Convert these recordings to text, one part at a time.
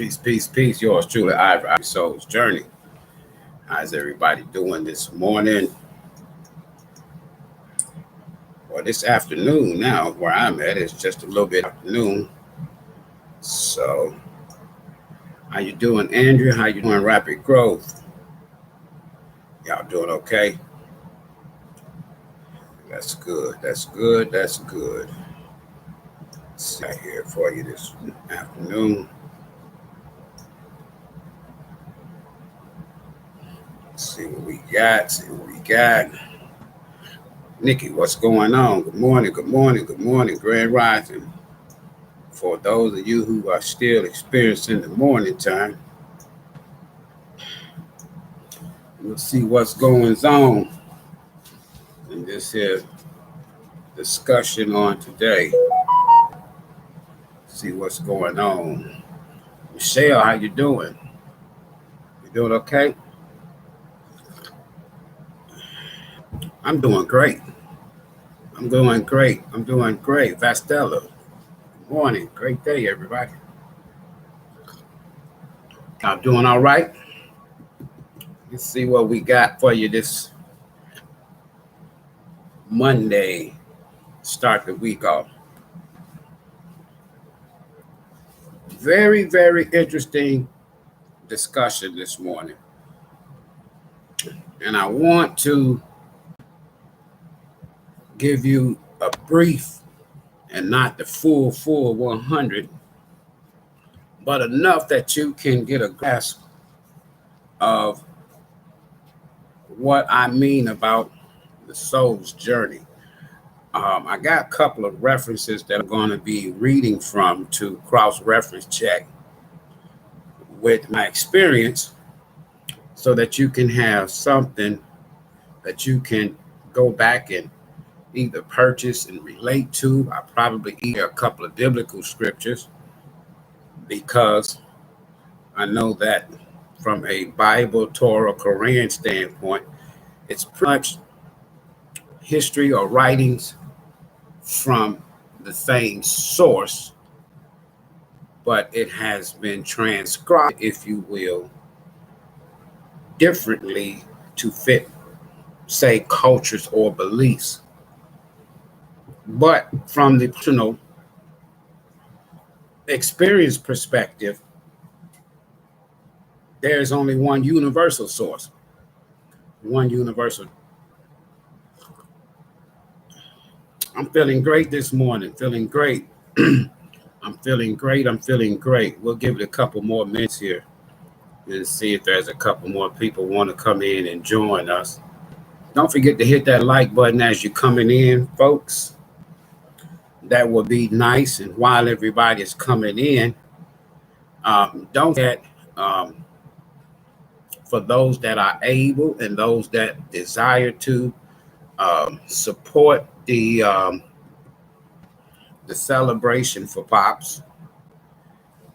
Peace, peace, peace. Yours truly, Ivory Soul's Journey. How's everybody doing this morning? Or this afternoon now, where I'm at, it's just a little bit afternoon. So, how you doing, Andrea? How you doing, Rapid Growth? Y'all doing okay? That's good. That's good. That's good. See here for you this afternoon. See what we got. See what we got. Nikki, what's going on? Good morning. Good morning. Good morning. Grand Rising. For those of you who are still experiencing the morning time, we'll see what's going on in this here discussion on today. See what's going on. Michelle, how you doing? You doing okay? I'm doing great. I'm doing great. I'm doing great. Vastella, good morning. Great day, everybody. I'm doing all right. Let's see what we got for you this Monday. Start the week off. Very, very interesting discussion this morning. And I want to give you a brief and not the full 100, but enough that you can get a grasp of what I mean about the soul's journey. I got a couple of references that I'm going to be reading from to cross-reference check with my experience so that you can have something that you can go back and either purchase and relate to. I probably either a couple of biblical scriptures because I know that from a Bible, Torah, Quran standpoint, it's pretty much history or writings from the same source, but it has been transcribed, if you will, differently to fit, say, cultures or beliefs. But from the personal experience perspective, there's only one universal source, one universal. I'm feeling great this morning, feeling great. I'm feeling great. I'm feeling great. We'll give it a couple more minutes here and see if there's a couple more people want to come in and join us. Don't forget to hit that like button as you're coming in, folks. That would be nice. And while everybody is coming in, don't forget, for those that are able and those that desire to support the celebration for Pops.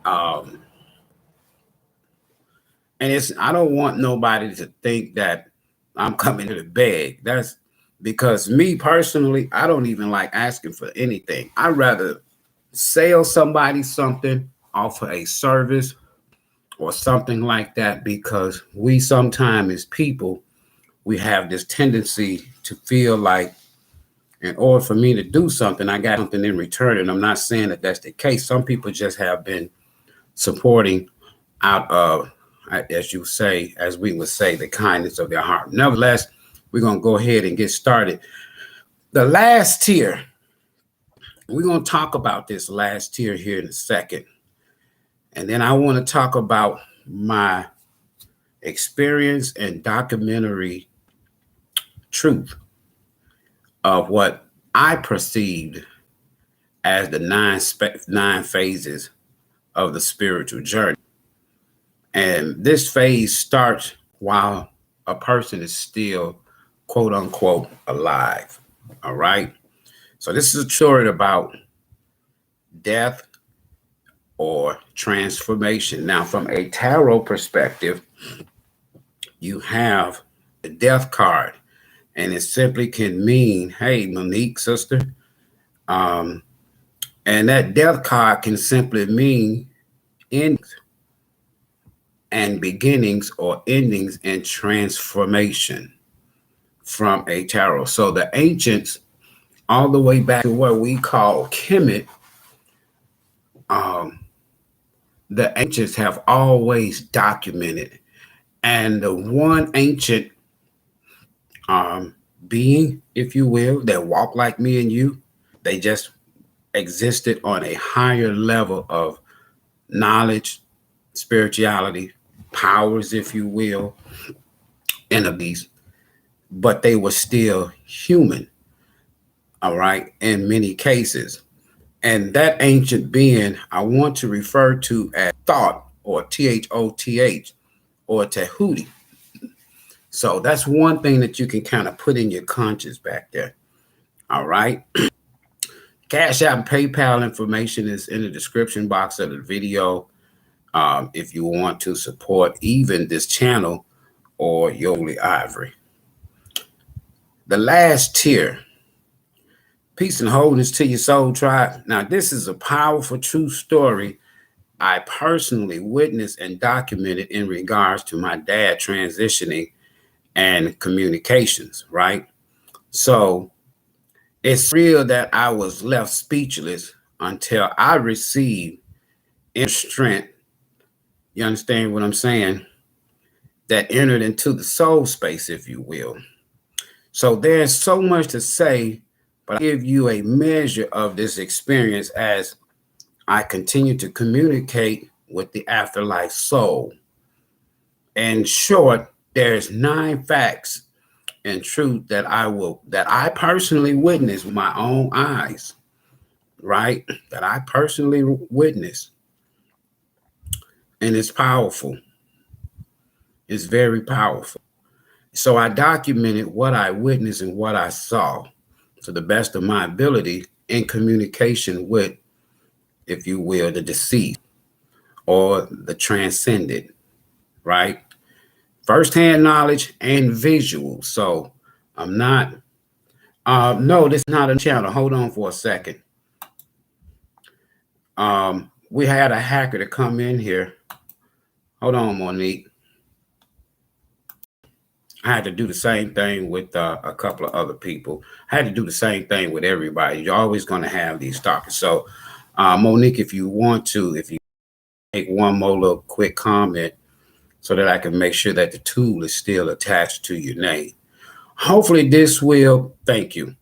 And I don't want nobody to think that I'm coming to beg. That's because me personally, I don't even like asking for anything. I'd rather sell somebody something, offer a service or something like that, because we sometimes as people, we have this tendency to feel like in order for me to do something, I got something in return. And I'm not saying that that's the case. Some people just have been supporting out of, as you say, as we would say, the kindness of their heart. Nevertheless, we're going to go ahead and get started. The last tier, we're going to talk about this last tier here in a second. And then I want to talk about my experience and documentary truth of what I perceived as the nine phases of the spiritual journey. And this phase starts while a person is still, quote unquote, alive. All right. So this is a story about death or transformation. Now, from a tarot perspective, you have the death card, and it simply can mean, hey, Monique, sister. And that death card can simply mean end. and beginnings or endings and transformation from a tarot. So the ancients, all the way back to what we call Kemet, the ancients have always documented. And the one ancient being, if you will, that walk like me and you, they just existed on a higher level of knowledge, spirituality, powers, if you will, and abilities, but they were still human, all right, in many cases. And that ancient being I want to refer to as thought, or Thoth, or Tahuti. So that's one thing that you can kind of put in your conscious back there. All right. Cash App and PayPal information is in the description box of the video. If you want to support even this channel or Yoli Ivory. The last tier, peace and wholeness to your soul tribe. Now, this is a powerful, true story I personally witnessed and documented in regards to my dad transitioning and communications, right? So it's real that I was left speechless until I received inner strength. You understand what I'm saying? That entered into the soul space, if you will. So there's so much to say, but I'll give you a measure of this experience as I continue to communicate with the afterlife soul. In short, there's 9 facts and truth that I personally witnessed with my own eyes, right? That I personally witnessed. And it's powerful. It's very powerful. So I documented what I witnessed and what I saw to the best of my ability in communication with, if you will, the deceased or the transcended, right? Firsthand knowledge and visual. So I'm not, no, this is not a channel. Hold on for a second. We had a hacker to come in here. Hold on, Monique. I had to do the same thing with a couple of other people. I had to do the same thing with everybody. You're always going to have these stalkers. So, Monique, if you want to, if you make one more little quick comment so that I can make sure that the tool is still attached to your name. Hopefully this will, thank you.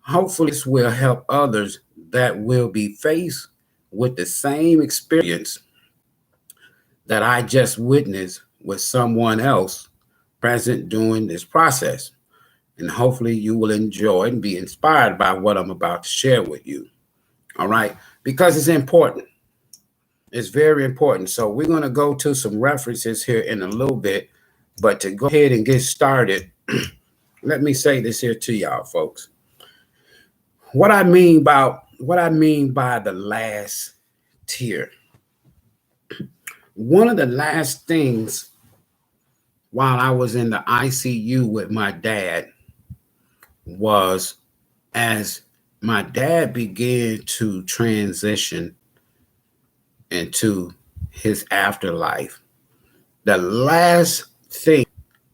Hopefully this will help others that will be faced with the same experience that I just witnessed with someone else present during this process. And hopefully you will enjoy and be inspired by what I'm about to share with you. All right. Because it's important. It's very important. So we're going to go to some references here in a little bit. But to go ahead and get started, let me say this here to y'all, folks. What I mean by the last tier. One of the last things while I was in the ICU with my dad was, as my dad began to transition into his afterlife, the last thing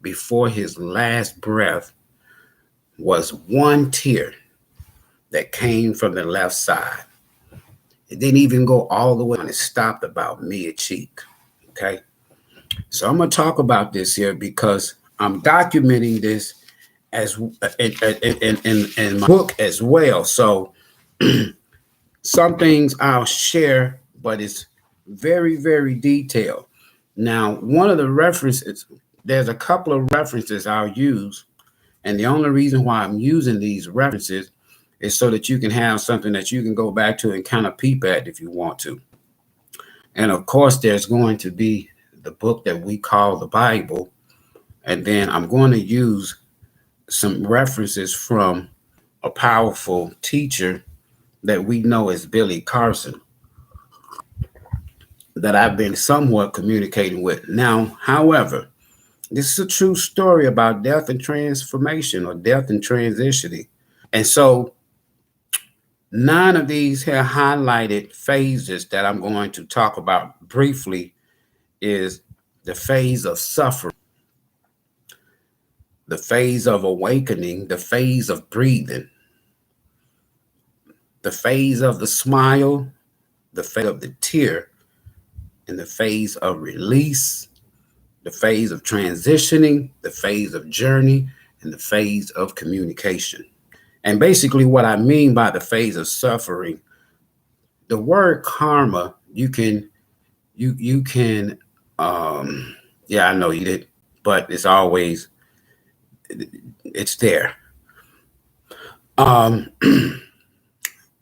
before his last breath was one tear that came from the left side. It didn't even go all the way, and it stopped about mid-cheek. Okay. So I'm going to talk about this here because I'm documenting this as in my book as well. So some things I'll share, but it's very, very detailed. Now, one of the references, there's a couple of references I'll use. And the only reason why I'm using these references is so that you can have something that you can go back to and kind of peep at if you want to. And of course, there's going to be the book that we call the Bible. And then I'm going to use some references from a powerful teacher that we know as Billy Carson, that I've been somewhat communicating with. Now, however, this is a true story about death and transformation, or death and transitioning. And so 9 of these here highlighted phases that I'm going to talk about briefly is the phase of suffering, the phase of awakening, the phase of breathing, the phase of the smile, the phase of the tear, and the phase of release, the phase of transitioning, the phase of journey, and the phase of communication. And basically, what I mean by the phase of suffering, the word karma, you can yeah, I know you did, but it's there. Um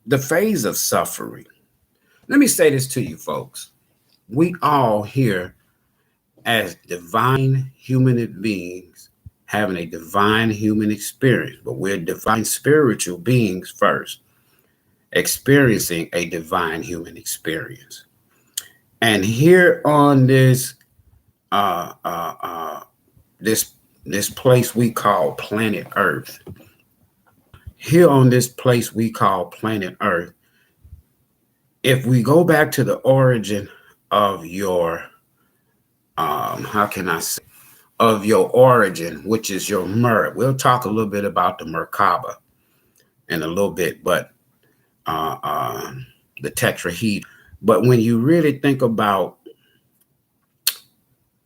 the phase of suffering. Let me say this to you folks. We all here as divine human beings having a divine human experience, but we're divine spiritual beings first, experiencing a divine human experience. And here on uh, uh, uh, this this place we call planet Earth, here on this place we call planet Earth, if we go back to the origin of your how can I say, of your origin, which is your Mer. We'll talk a little bit about the Merkaba in a little bit, but uh, uh, the tetrahedron. But when you really think about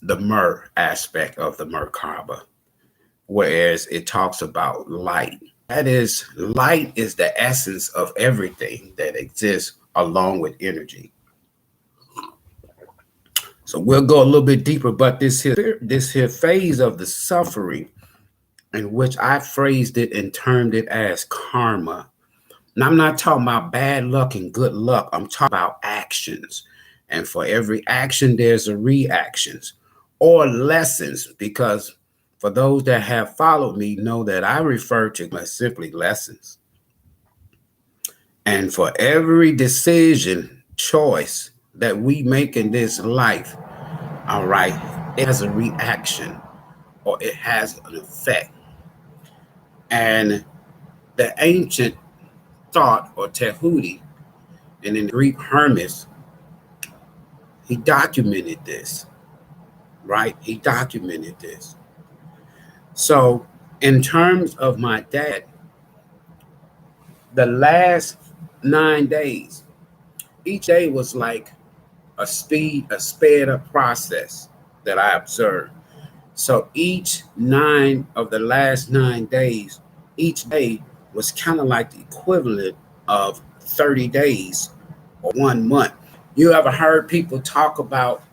the Mer aspect of the Merkaba, whereas it talks about light, that is, light is the essence of everything that exists along with energy. So we'll go a little bit deeper, but this here phase of the suffering, in which I phrased it and termed it as karma. Now, I'm not talking about bad luck and good luck. I'm talking about actions. And for every action, there's a reactions or lessons, because for those that have followed me know that I refer to them as simply lessons. And for every decision, choice that we make in this life, all right, it has a reaction or it has an effect. And the ancient thought or Tehuti, and in the Greek Hermes, he documented this, right? He documented this. So, in terms of my dad, the last 9 days, each day was like a sped up process that I observed. So each nine of the last 9 days, each day was kind of like the equivalent of 30 days or 1 month. You ever heard people talk about,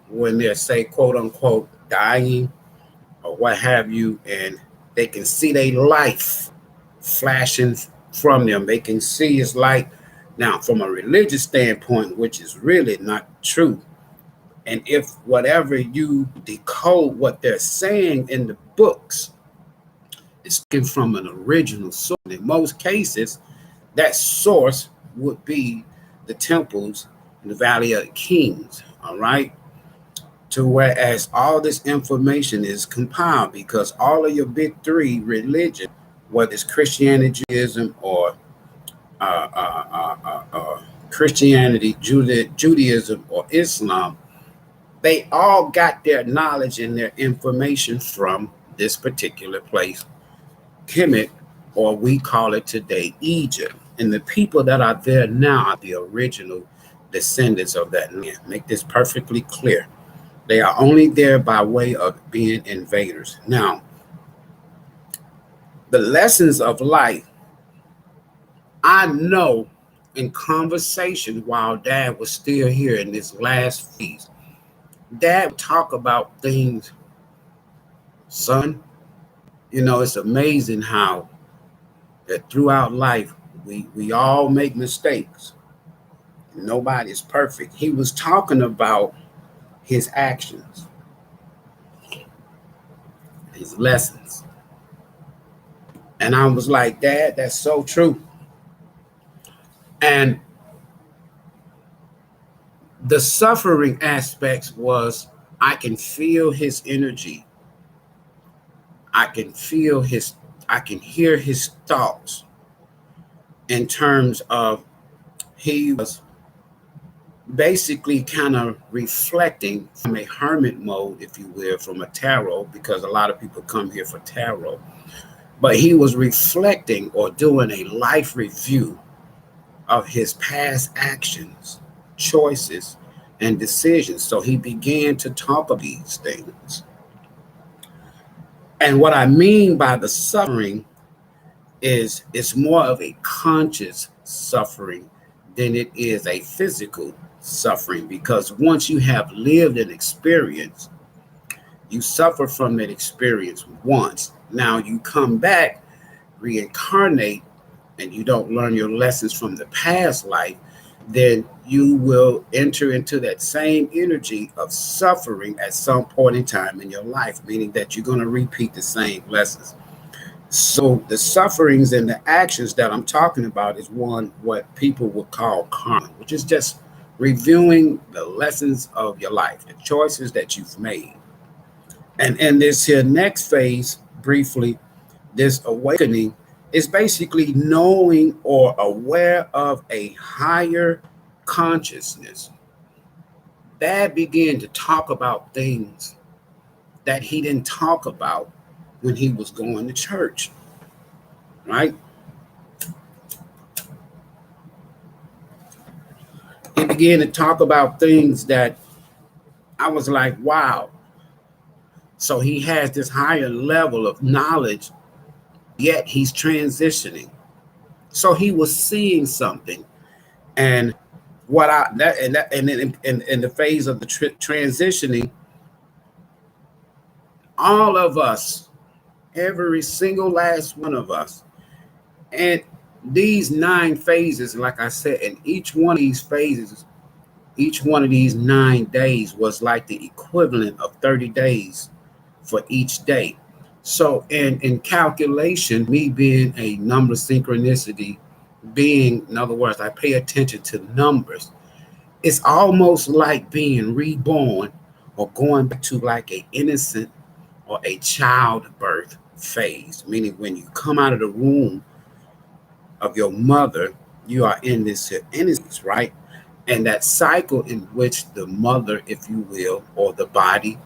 when they say quote unquote dying or what have you, and they can see their life flashing from them. They can see it's like, now from a religious standpoint, which is really not true. And if whatever you decode what they're saying in the books is taken from an original source, in most cases, that source would be the temples in the Valley of the Kings, all right? To whereas all this information is compiled because all of your big three religion, whether it's Christianity, Judaism, or Christianity, Judaism, or Islam, they all got their knowledge and their information from this particular place, Kemet, or we call it today Egypt. And the people that are there now are the original descendants of that land. Make this perfectly clear. They are only there by way of being invaders. Now, the lessons of life, I know in conversation while Dad was still here in this last feast, Dad would talk about things, son. It's amazing how that throughout life we all make mistakes. Nobody's perfect. He was talking about his actions, his lessons. And I was like, Dad, that's so true. And the suffering aspects was I can feel his energy. I can feel I can hear his thoughts in terms of he was basically kind of reflecting from a hermit mode, if you will, from a tarot, because a lot of people come here for tarot. But he was reflecting or doing a life review of his past actions, choices, and decisions. So he began to talk of these things. And what I mean by the suffering is it's more of a conscious suffering than it is a physical suffering, because once you have lived an experience, you suffer from that experience once. Now you come back, reincarnate, and you don't learn your lessons from the past life, then you will enter into that same energy of suffering at some point in time in your life, meaning that you're going to repeat the same lessons. So the sufferings and the actions that I'm talking about is one what people would call karma, which is just reviewing the lessons of your life, the choices that you've made. And in this here next phase, briefly, this awakening is basically knowing or aware of a higher consciousness that began to talk about things that he didn't talk about when he was going to church, right? He began to talk about things that I was like, wow. So he has this higher level of knowledge, yet he's transitioning. So he was seeing something. And what I that and in the phase of the transitioning, all of us, every single last one of us, and these 9 phases, like I said, in each one of these phases, each one of these 9 days was like the equivalent of 30 days for each day. So in calculation, me being a number synchronicity being, in other words, I pay attention to numbers. It's almost like being reborn or going back to like a innocent or a childbirth phase, meaning when you come out of the womb of your mother, you are in this innocence, right? And that cycle in which the mother, if you will, or the body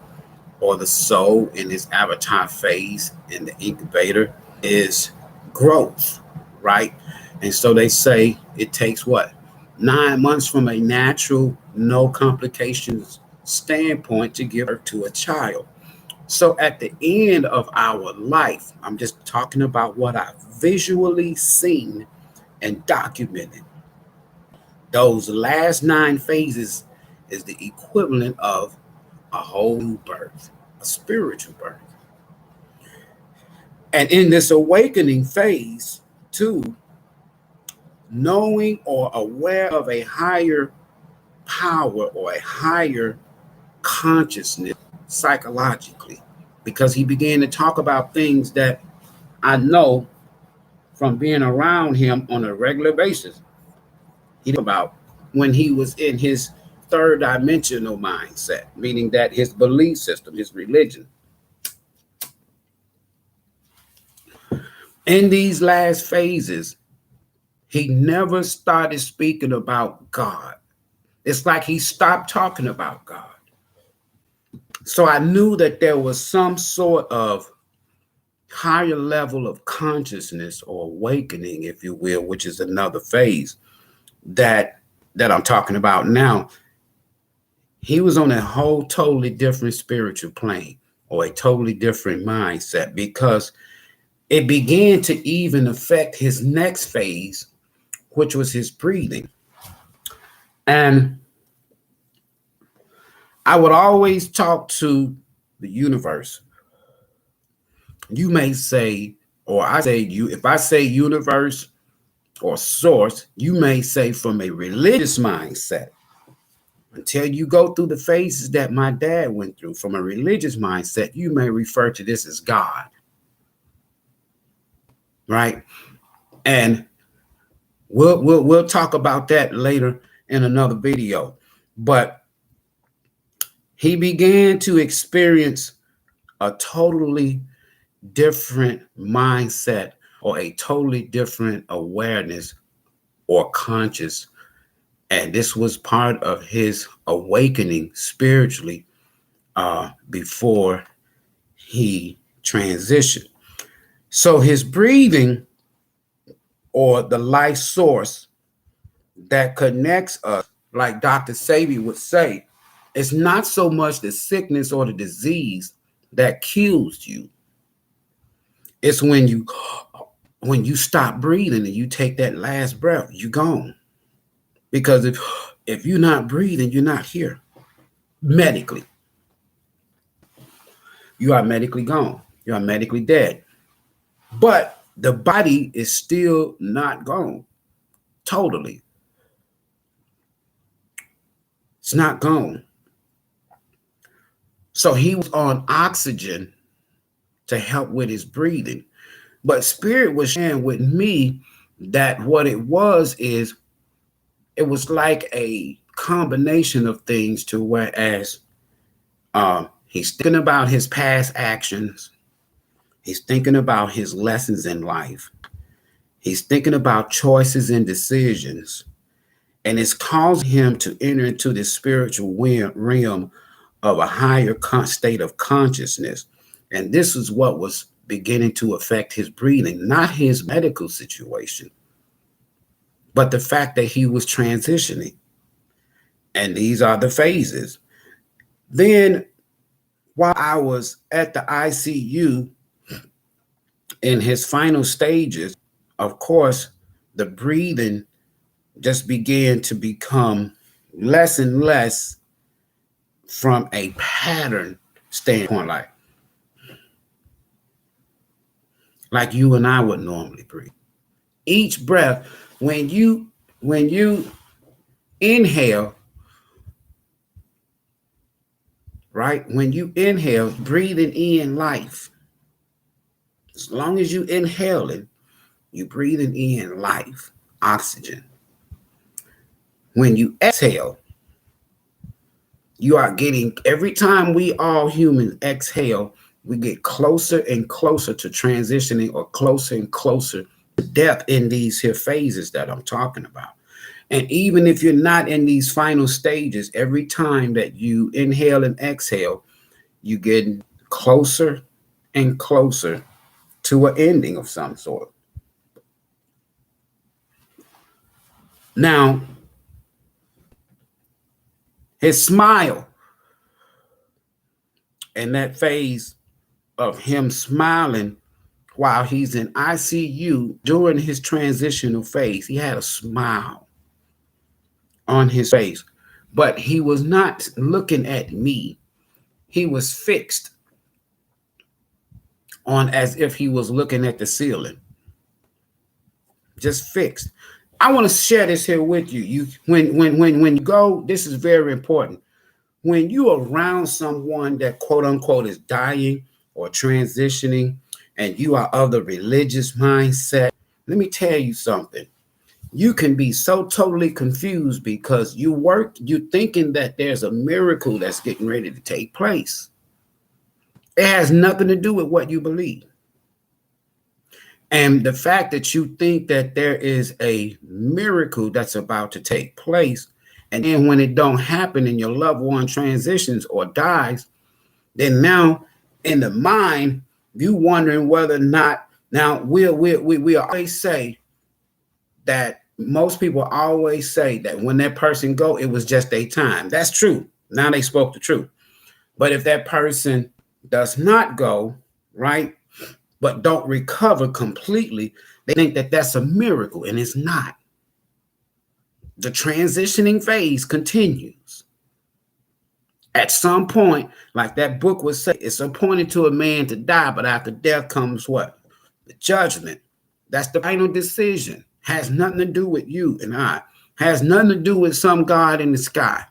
or the soul in this avatar phase in the incubator is growth, right? And so they say it takes what? 9 months from a natural, no complications standpoint to give birth to a child. So at the end of our life, I'm just talking about what I've visually seen and documented. Those last 9 phases is the equivalent of a whole new birth, a spiritual birth. And in this awakening phase, too, knowing or aware of a higher power or a higher consciousness psychologically, because he began to talk about things that I know from being around him on a regular basis. He talked about when he was in his third dimensional mindset, meaning that his belief system, his religion. In these last phases, he never started speaking about God. It's like he stopped talking about God. So I knew that there was some sort of higher level of consciousness or awakening, if you will, which is another phase that I'm talking about now. He was on a whole totally different spiritual plane or a totally different mindset, because it began to even affect his next phase, which was his breathing. And I would always talk to the universe. You may say, or I say you, if I say universe or source, you may say from a religious mindset. Until you go through the phases that my dad went through from a religious mindset, you may refer to this as God. Right? And we'll talk about that later in another video. But he began to experience a totally different mindset or a totally different awareness or conscious. And this was part of his awakening spiritually before he transitioned. So his breathing, or the life source that connects us, like Dr. Sabi would say, it's not so much the sickness or the disease that kills you. It's when you stop breathing and you take that last breath, you're gone. Because if you're not breathing, you're not here. Medically, you are medically gone. You are medically dead. But the body is still not gone. Totally. It's not gone. So he was on oxygen to help with his breathing. But Spirit was sharing with me that what it was is it was like a combination of things, to whereas he's thinking about his past actions. He's thinking about his lessons in life. He's thinking about choices and decisions. And it's causing him to enter into this spiritual realm of a higher state of consciousness. And this is what was beginning to affect his breathing, not his medical situation, but the fact that he was transitioning. And these are the phases. Then, while I was at the ICU in his final stages, of course, the breathing just began to become less and less from a pattern standpoint, like you and I would normally breathe. Each breath, when you inhale, right? When you inhale, breathing in life. As long as you inhaling, you breathing in life, oxygen. When you exhale, you are getting, every time we all humans exhale, we get closer and closer to transitioning, or closer and closer to death in these here phases that I'm talking about. And even if you're not in these final stages, every time that you inhale and exhale, you get closer and closer to an ending of some sort. Now, his smile, and that phase of him smiling while he's in ICU during his transitional phase, he had a smile on his face, but he was not looking at me. He was fixed on, as if he was looking at the ceiling, just fixed. I want to share this here with you. When you go, this is very important. When you're around someone that quote unquote is dying or transitioning, and you are of the religious mindset, let me tell you something. You can be so totally confused because you're thinking that there's a miracle that's getting ready to take place. It has nothing to do with what you believe. And the fact that you think that there is a miracle that's about to take place, and then when it don't happen and your loved one transitions or dies, then now in the mind, you wondering whether or not, now we always say that, most people always say that when that person go, it was just a time. That's true. Now they spoke the truth. But if that person does not go, right, but don't recover completely, they think that that's a miracle, and it's not. The transitioning phase continues. At some point, like that book would say, it's appointed to a man to die, but after death comes what? The judgment. That's the final decision. Has nothing to do with you and I. Has nothing to do with some God in the sky.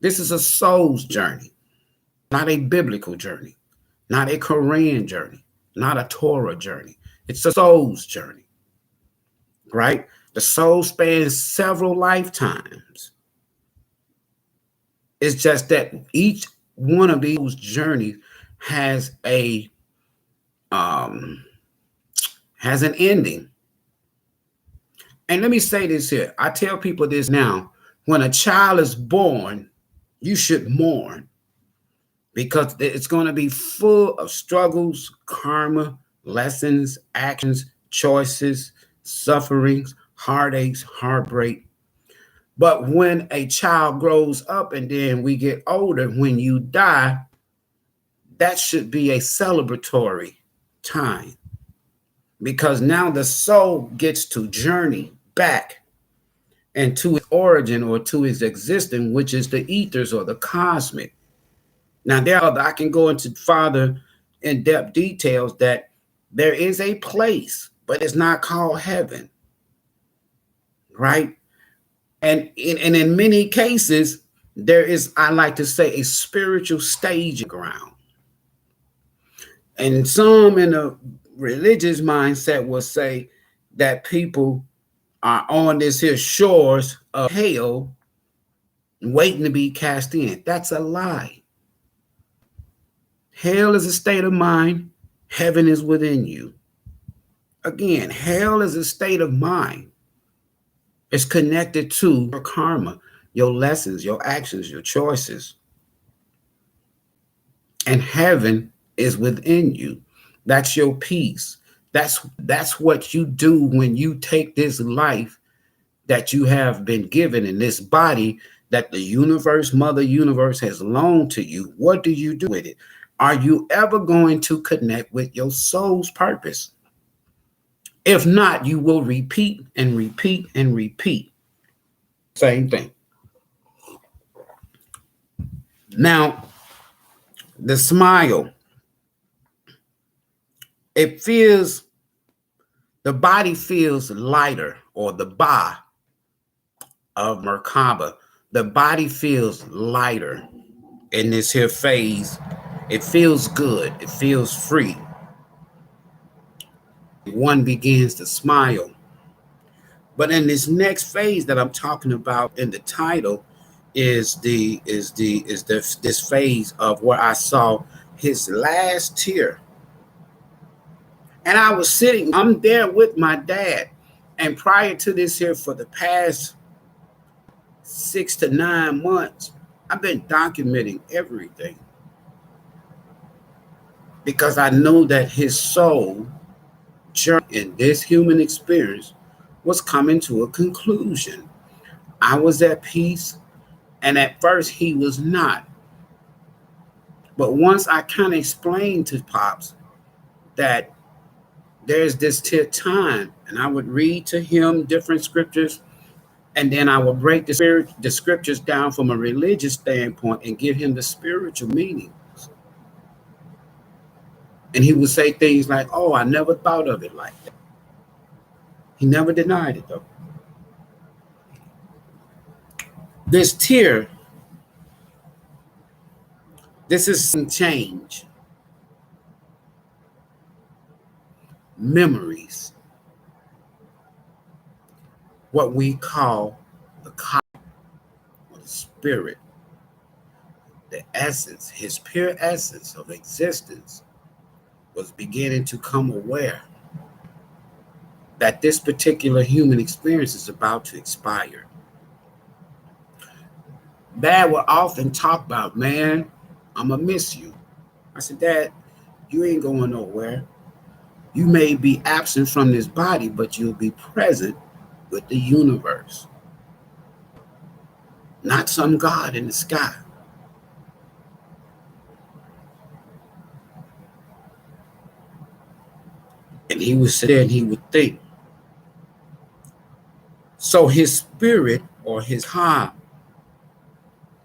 This is a soul's journey, not a biblical journey, not a Korean journey, not a Torah journey. It's a soul's journey, right? The soul spans several lifetimes. It's just that each one of these journeys has an ending. And let me say this here. I tell people this now. When a child is born, you should mourn because it's going to be full of struggles, karma, lessons, actions, choices, sufferings, heartaches, heartbreak. But when a child grows up and then we get older, when you die, that should be a celebratory time because now the soul gets to journey back and to its origin or to its existence, which is the ethers or the cosmic. Now, I can go into farther in-depth details that there is a place, but it's not called heaven, right? And in many cases, there is, I like to say, a spiritual staging ground. And some in a religious mindset will say that people are on this here shores of hell waiting to be cast in. That's a lie. Hell is a state of mind. Heaven is within you. Again, hell is a state of mind. It's connected to your karma, your lessons, your actions, your choices. And heaven is within you. That's your peace. That's what you do when you take this life that you have been given in this body that the universe, Mother Universe, has loaned to you. What do you do with it? Are you ever going to connect with your soul's purpose? If not, you will repeat and repeat and repeat. Same thing. Now, the smile, the body feels lighter, or the ba of Merkaba. The body feels lighter in this here phase. It feels good. It feels free. One begins to smile. But in this next phase that I'm talking about in the title is this phase of where I saw his last tear. And I'm there with my dad. And prior to this here, for the past 6 to 9 months, I've been documenting everything. Because I know that his soul journey in this human experience was coming to a conclusion. I was at peace, and at first he was not. But once I kind of explained to Pops that there's this time, and I would read to him different scriptures, and then I would break the scriptures down from a religious standpoint and give him the spiritual meaning. And he would say things like, "Oh, I never thought of it like that." He never denied it, though. This tear, this is some change. Memories. What we call the or the spirit. The essence, his pure essence of existence was beginning to come aware that this particular human experience is about to expire. Dad would often talk about, "Man, I'm going to miss you." I said, "Dad, you ain't going nowhere. You may be absent from this body, but you'll be present with the universe. Not some God in the sky." And he would sit there and he would think. So his spirit or his heart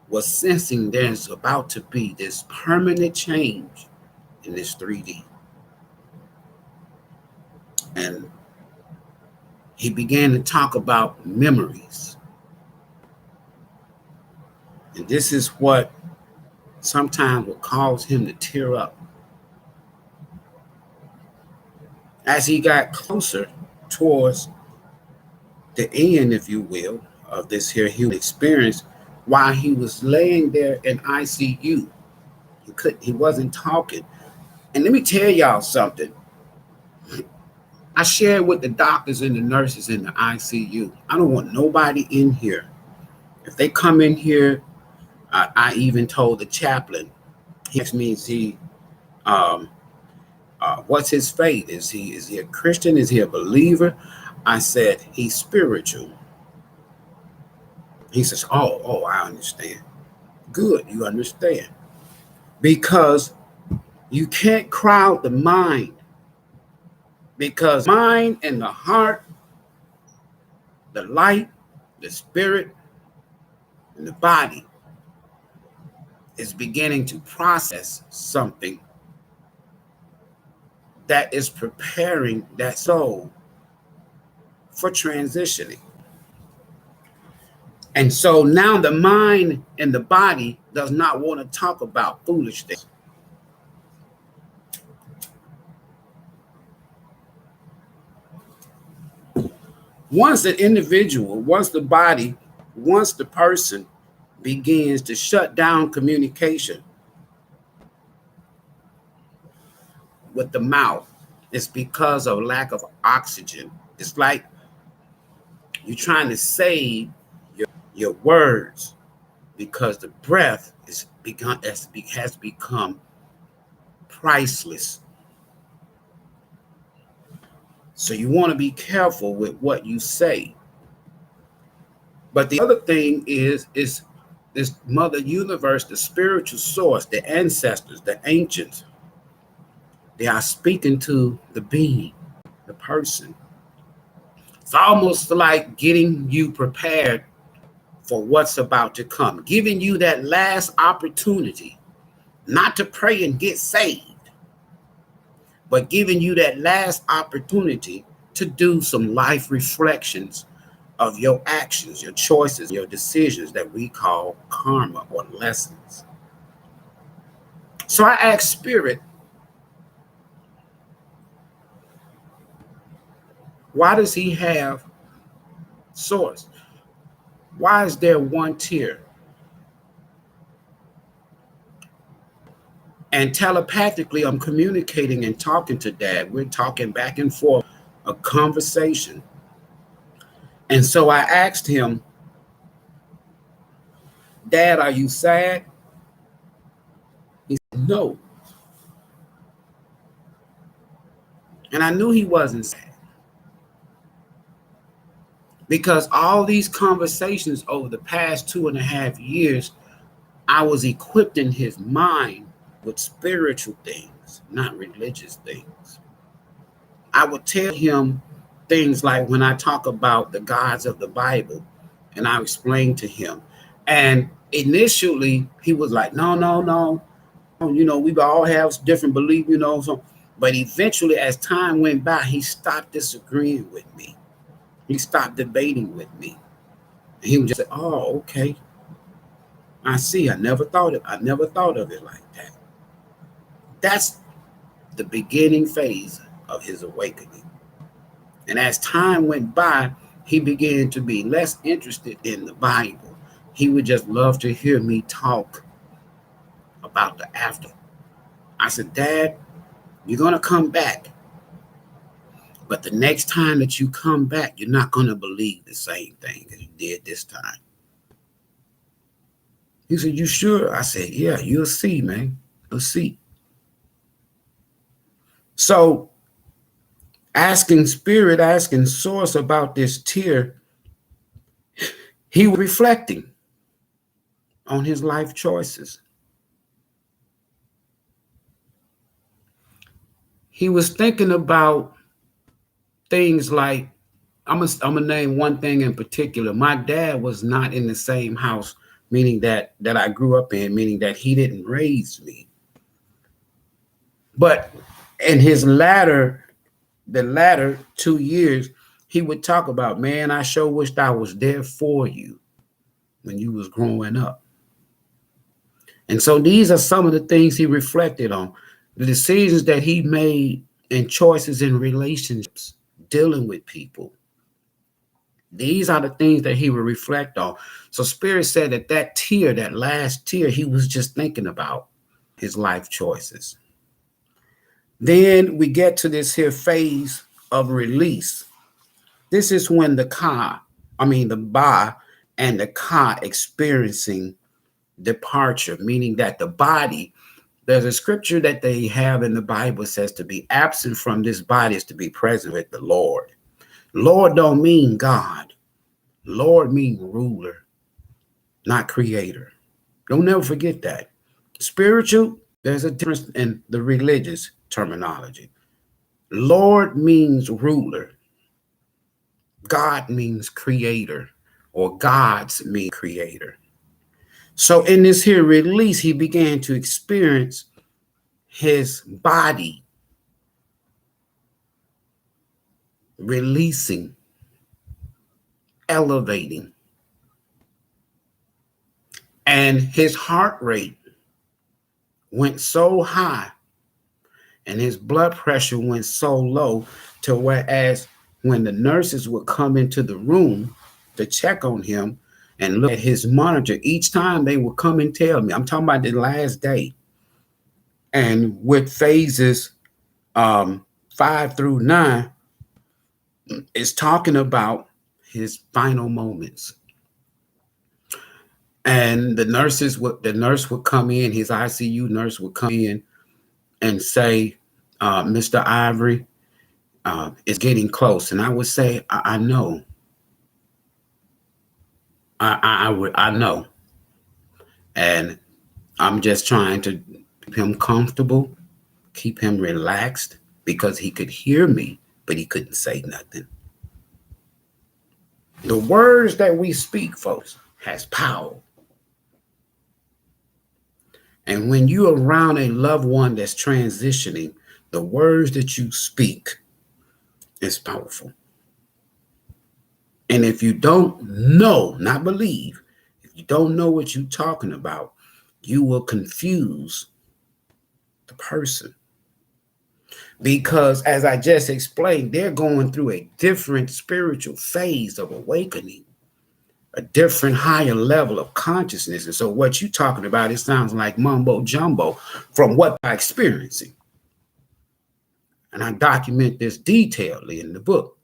was sensing there's about to be this permanent change in this 3D. And he began to talk about memories. And this is what sometimes will cause him to tear up. As he got closer towards the end, if you will, of this here human experience, while he was laying there in ICU, he wasn't talking. And let me tell y'all something. I shared with the doctors and the nurses in the ICU. I don't want nobody in here. If they come in here, I even told the chaplain. He asked me, um, what's his faith? Is he a Christian? Is he a believer? I said he's spiritual. He says, oh, I understand. Good, you understand. Because you can't crowd the mind. Because mind and the heart, the light, the spirit, and the body is beginning to process something that is preparing that soul for transitioning. And so now the mind and the body does not want to talk about foolish things. Once an individual, once the body, once the person begins to shut down communication with the mouth, it's because of lack of oxygen. It's like you're trying to save your words because the breath has become priceless. So you want to be careful with what you say. But the other thing is this Mother Universe, the spiritual source, the ancestors, the ancients, they are speaking to the being, the person. It's almost like getting you prepared for what's about to come, giving you that last opportunity, not to pray and get saved, but giving you that last opportunity to do some life reflections of your actions, your choices, your decisions that we call karma or lessons. So I asked Spirit, why does he have source? Why is there one tier? And telepathically, I'm communicating and talking to Dad. We're talking back and forth, a conversation. And so I asked him, Dad, are you sad? He said, no. And I knew he wasn't sad. Because all these conversations over the past 2.5 years, I was equipping his mind with spiritual things, not religious things. I would tell him things like when I talk about the gods of the Bible, and I explained to him. And initially, he was like, no. We all have different beliefs, So, but eventually, as time went by, he stopped disagreeing with me. He stopped debating with me. And he would just say, oh, okay. I see. I never thought of it like that. That's the beginning phase of his awakening. And as time went by, he began to be less interested in the Bible. He would just love to hear me talk about the after. I said, Dad, you're going to come back. But the next time that you come back, you're not going to believe the same thing that you did this time. He said, you sure? I said, yeah, you'll see, man. You'll see. So asking Spirit, asking Source about this tier, he was reflecting on his life choices. He was thinking about things like, I'm gonna name one thing in particular. My dad was not in the same house, meaning that I grew up in, meaning that he didn't raise me. But in the latter 2 years, he would talk about, man, I sure wished I was there for you when you was growing up. And so these are some of the things he reflected on, the decisions that he made and choices in relationships, dealing with people. These are the things that he would reflect on. So Spirit said that tier, that last tier, he was just thinking about his life choices. Then we get to this here phase of release. This is when the ba and the ka experiencing departure, meaning that the body, there's a scripture that they have in the Bible says to be absent from this body is to be present with the Lord. Lord don't mean God. Lord mean ruler, not creator. Don't never forget that. Spiritual, there's a difference in the religious terminology. Lord means ruler. God means creator, or gods mean creator. So in this here release, he began to experience his body releasing, elevating, and his heart rate went so high and his blood pressure went so low to whereas when the nurses would come into the room to check on him and look at his monitor, each time they would come and tell me, I'm talking about the last day, and with phases 5 through 9, is talking about his final moments. And the nurse would come in, his ICU nurse would come in and say, Mr. Ivory, it's getting close. And I would say, I know. I know. And I'm just trying to keep him comfortable, keep him relaxed, because he could hear me, but he couldn't say nothing. The words that we speak, folks, has power. And when you're around a loved one that's transitioning, the words that you speak is powerful. And if you don't know, not believe, if you don't know what you're talking about, you will confuse the person. Because as I just explained, they're going through a different spiritual phase of awakening, a different higher level of consciousness. And so what you're talking about, it sounds like mumbo jumbo from what I'm experiencing. And I document this detailedly in the book.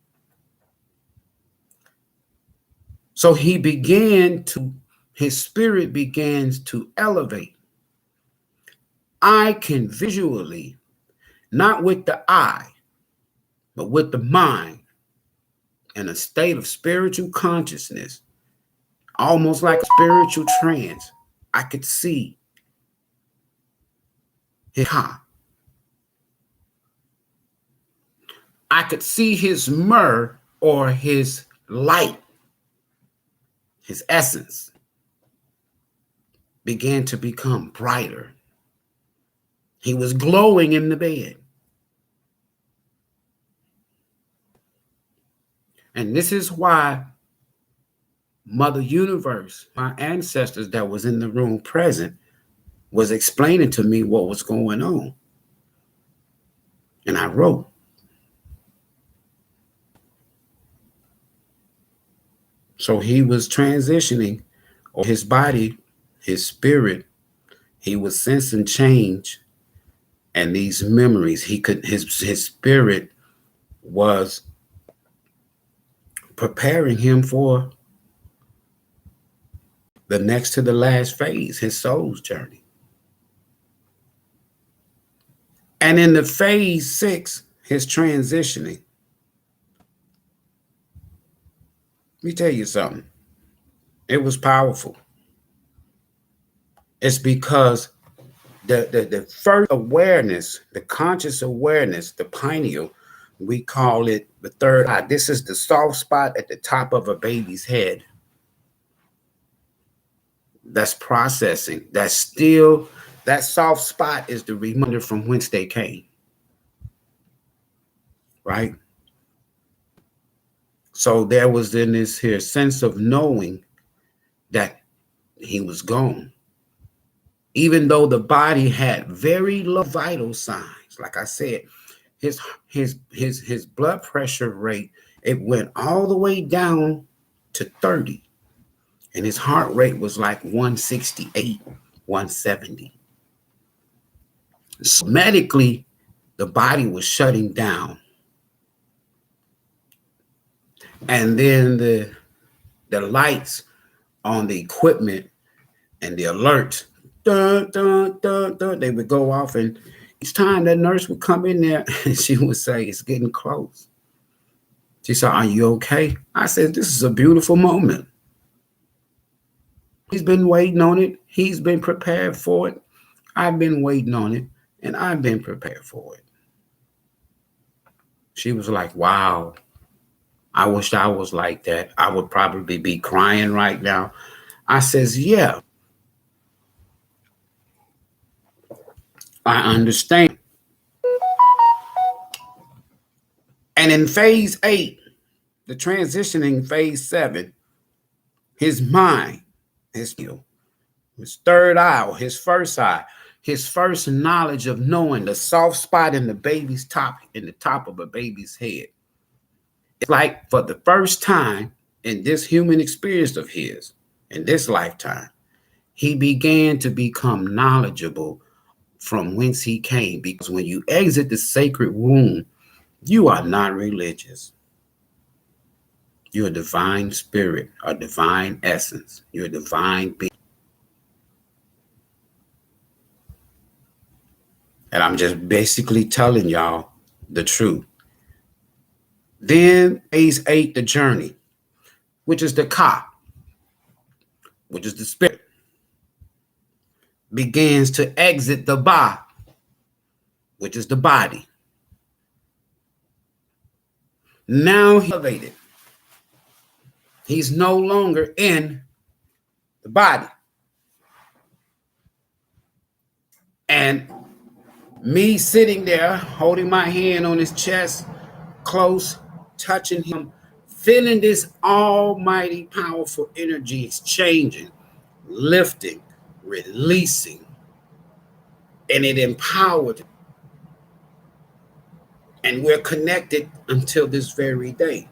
So his spirit begins to elevate. I can visually, not with the eye, but with the mind, in a state of spiritual consciousness, almost like a spiritual trance, I could see his ha. I could see his myrrh, or his light, his essence, began to become brighter. He was glowing in the bed. And this is why Mother Universe, my ancestors that was in the room present, was explaining to me what was going on. And I wrote. So he was transitioning, or his body, his spirit, he was sensing change and these memories. His spirit was preparing him for the next to the last phase, his soul's journey. And in the phase 6, his transitioning, let me tell you something. It was powerful. It's because the first awareness, the conscious awareness, the pineal, we call it the third eye. This is the soft spot at the top of a baby's head. That's processing. That soft spot is the reminder from whence they came. Right? So there was in this here sense of knowing that he was gone. Even though the body had very low vital signs, like I said, his blood pressure rate, it went all the way down to 30. And his heart rate was like 168, 170. So medically, the body was shutting down. And then the lights on the equipment and the alerts, dun, dun, dun, dun, they would go off, and each time that nurse would come in there and she would say, "It's getting close." She said, "Are you okay?" I said, "This is a beautiful moment. He's been waiting on it. He's been prepared for it. I've been waiting on it, and I've been prepared for it." She was like, "Wow, I wish I was like that. I would probably be crying right now." I says, "Yeah, I understand." And in phase 8, the transitioning phase 7, his mind, his third eye, or his first eye, his first knowledge of knowing the soft spot in the baby's top, in the top of a baby's head. It's like for the first time in this human experience of his, in this lifetime, he began to become knowledgeable from whence he came. Because when you exit the sacred womb, you are not religious. You're a divine spirit, a divine essence. You're a divine being. And I'm just basically telling y'all the truth. Then phase 8, the journey, which is the ka, which is the spirit, begins to exit the ba, which is the body. Now he's elevated. He's no longer in the body. And me sitting there, holding my hand on his chest, close, touching him, feeling this almighty powerful energy exchanging, lifting, releasing, and it empowered. And we're connected until this very day.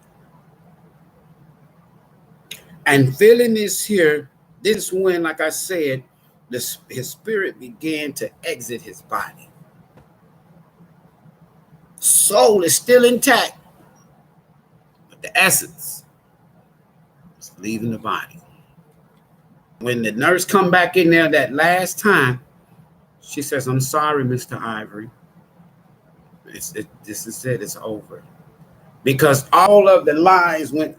And feeling this here, this is when, like I said, his spirit began to exit his body. Soul is still intact, but the essence is leaving the body. When the nurse come back in there that last time, she says, "I'm sorry, Mr. Ivory. This is it. It's over." Because all of the lines went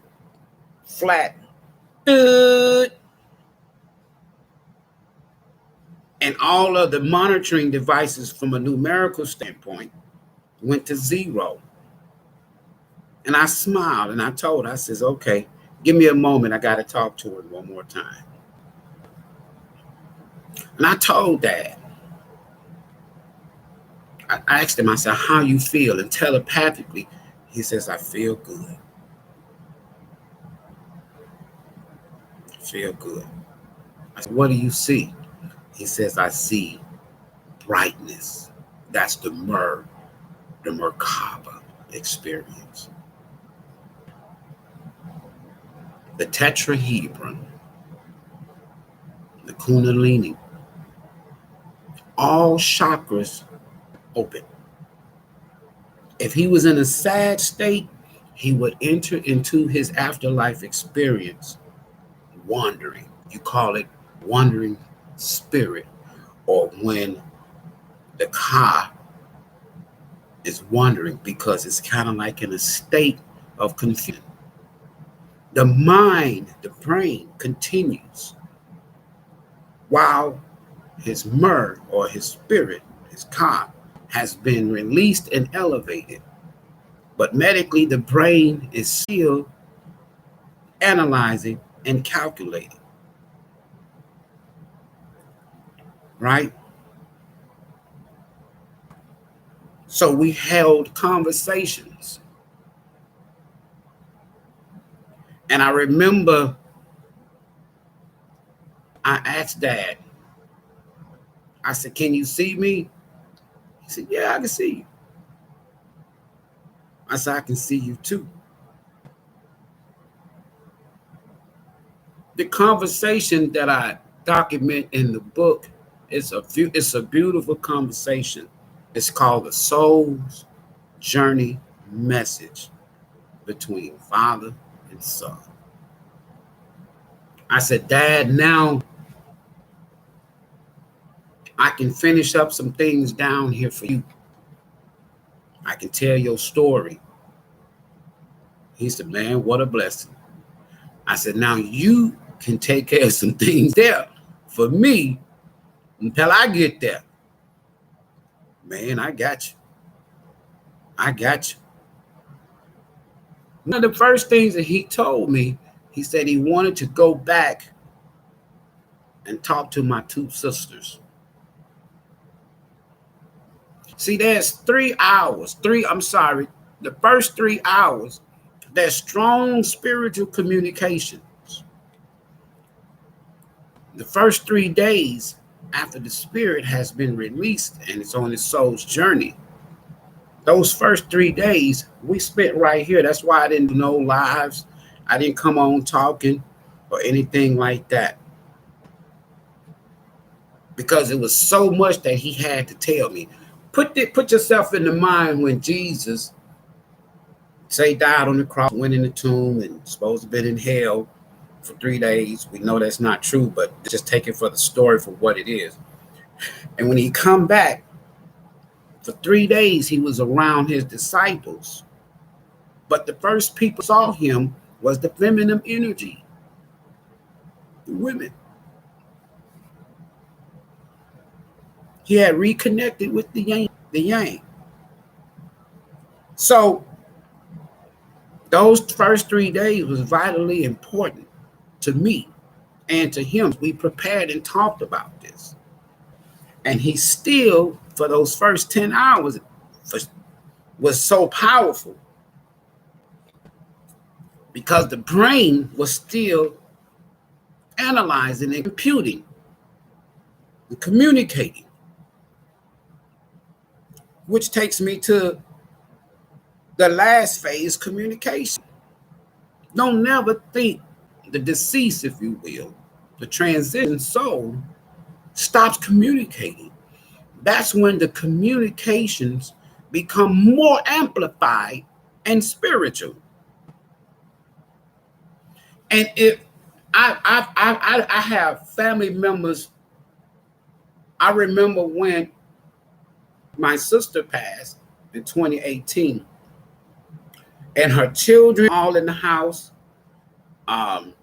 flat. And all of the monitoring devices from a numerical standpoint went to 0. And I smiled and I told her, I says, "Okay, give me a moment. I got to talk to her one more time." And I told Dad, I asked him, I said, "How you feel?" And telepathically, he says, "I feel good. I feel good." I said, "What do you see?" He says, "I see brightness." That's the Merkaba experience. The tetrahedron, the Kundalini, all chakras open. If he was in a sad state, he would enter into his afterlife experience wandering. You call it wandering spirit, or when the ka is wandering, because it's kind of like in a state of confusion. The mind, the brain continues while his or his spirit, his ka, has been released and elevated. But medically, the brain is still analyzing and calculating. Right? So we held conversations. And I remember I asked Dad, I said, "Can you see me?" He said, "Yeah, I can see you." I said, "I can see you too." The conversation that I document in the book is it's a beautiful conversation. It's called the Soul's Journey Message between Father son. I said, Dad, now I can finish up some things down here for you. I can tell your story. He said, man, what a blessing. I said, now you can take care of some things there for me until I get there. Man, I got you. I got you. One of the first things that he told me, he said he wanted to go back and talk to my two sisters. See, there's 3 hours, the first 3 hours, there's strong spiritual communications. The first 3 days after the spirit has been released and it's on its soul's journey, those first 3 days we spent right here. That's why I didn't do no lives. I didn't come on talking or anything like that, because it was so much that he had to tell me. Put yourself in the mind when Jesus, say, died on the cross, went in the tomb, and supposed to have been in hell for 3 days. We know that's not true, but just take it for the story for what it is. And when he come back, for 3 days, he was around his disciples. But the first people saw him was the feminine energy, the women. He had reconnected with the yang. So those first 3 days was vitally important to me and to him. We prepared and talked about this. And he still, for those first 10 hours, was so powerful because the brain was still analyzing and computing and communicating, which takes me to the last phase, communication. Don't never think the deceased, if you will, the transition soul stops communicating. That's when the communications become more amplified and spiritual. And if I have family members, I remember when my sister passed in 2018, and her children all in the house, her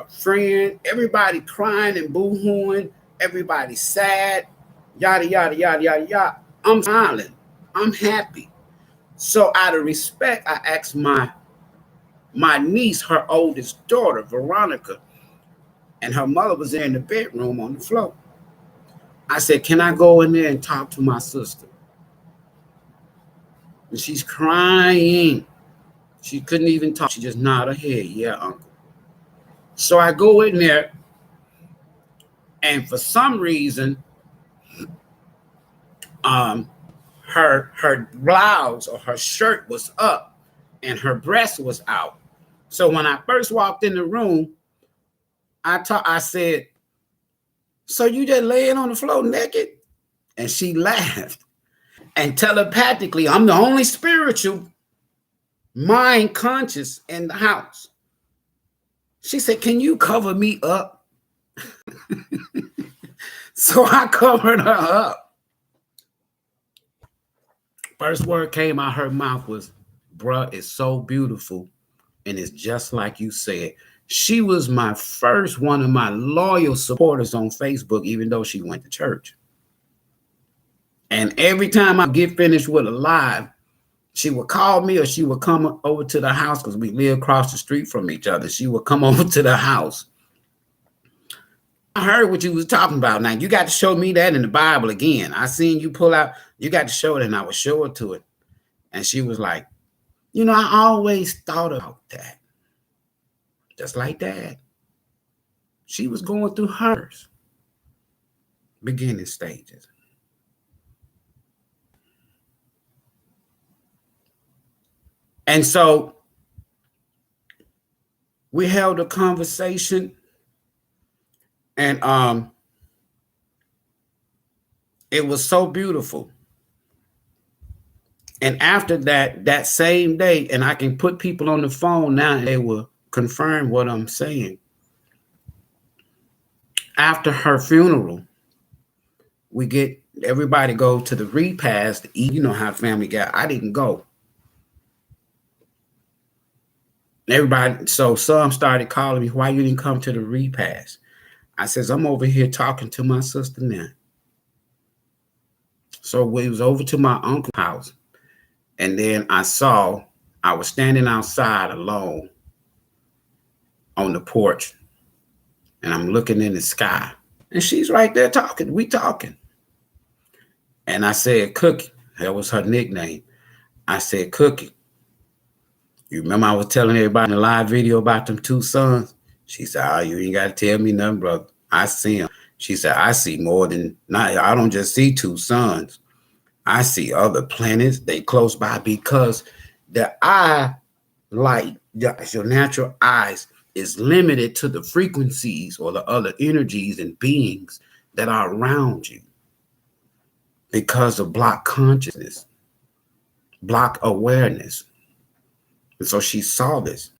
friend, everybody crying and boo-hooing, everybody sad, yada, yada, yada, yada, yada. I'm smiling. I'm happy. So out of respect, I asked my niece, her oldest daughter, Veronica, and her mother was there in the bedroom on the floor. I said, can I go in there and talk to my sister? And she's crying. She couldn't even talk. She just nodded her head. Yeah, uncle. So I go in there, and for some reason, her blouse or her shirt was up and her breast was out. So when I first walked in the room, I said, so you just laying on the floor naked? And she laughed. And telepathically, I'm the only spiritual mind conscious in the house. She said, can you cover me up? So I covered her up. First word came out her mouth was, bruh, it's so beautiful. And it's just like you said. She was my first one of my loyal supporters on Facebook, even though she went to church. And every time I get finished with a live, she would call me or she would come over to the house because we live across the street from each other. She would come over to the house. I heard what you was talking about. Now, you got to show me that in the Bible again. I seen you pull out, you got to show it, and I would show it to it. And she was like, you know, I always thought about that. Just like that. She was going through hers beginning stages. And so we held a conversation, and it was so beautiful. And after that same day, and I can put people on the phone now, and they will confirm what I'm saying. After her funeral, we get everybody go to the repast to eat. You know how family got. I didn't go. Everybody, so some started calling me, why you didn't come to the repast? I says, I'm over here talking to my sister now. So we was over to my uncle's house. And then I was standing outside alone on the porch. And I'm looking in the sky. And she's right there talking. We talking. And I said, Cookie. That was her nickname. I said, Cookie. You remember I was telling everybody in the live video about them two sons? She said, oh, you ain't got to tell me nothing, brother. I see them. She said, I see more than, I don't just see two suns. I see other planets. They close by because the eye light, your natural eyes, is limited to the frequencies or the other energies and beings that are around you because of block consciousness, block awareness. And so she saw this.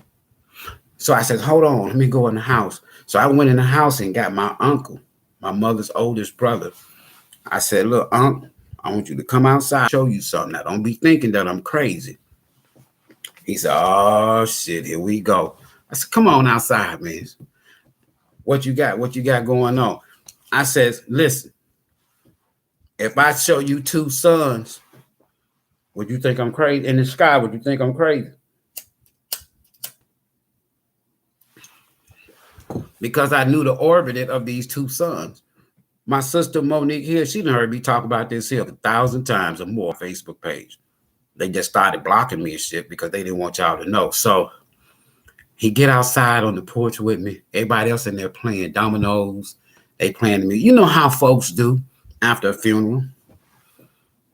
So I said, hold on, let me go in the house. So I went in the house and got my uncle, my mother's oldest brother. I said, look, Unc, I want you to come outside, show you something. Now, don't be thinking that I'm crazy. He said, oh, shit, here we go. I said, come on outside, man. What you got? What you got going on? I says, listen, if I show you two suns, would you think I'm crazy? In the sky, would you think I'm crazy? Because I knew the orbit of these two suns. My sister Monique here, she done heard me talk about this here 1,000 times or more on Facebook page. They just started blocking me and shit because they didn't want y'all to know. So he get outside on the porch with me. Everybody else in there playing dominoes. They playing me. You know how folks do after a funeral.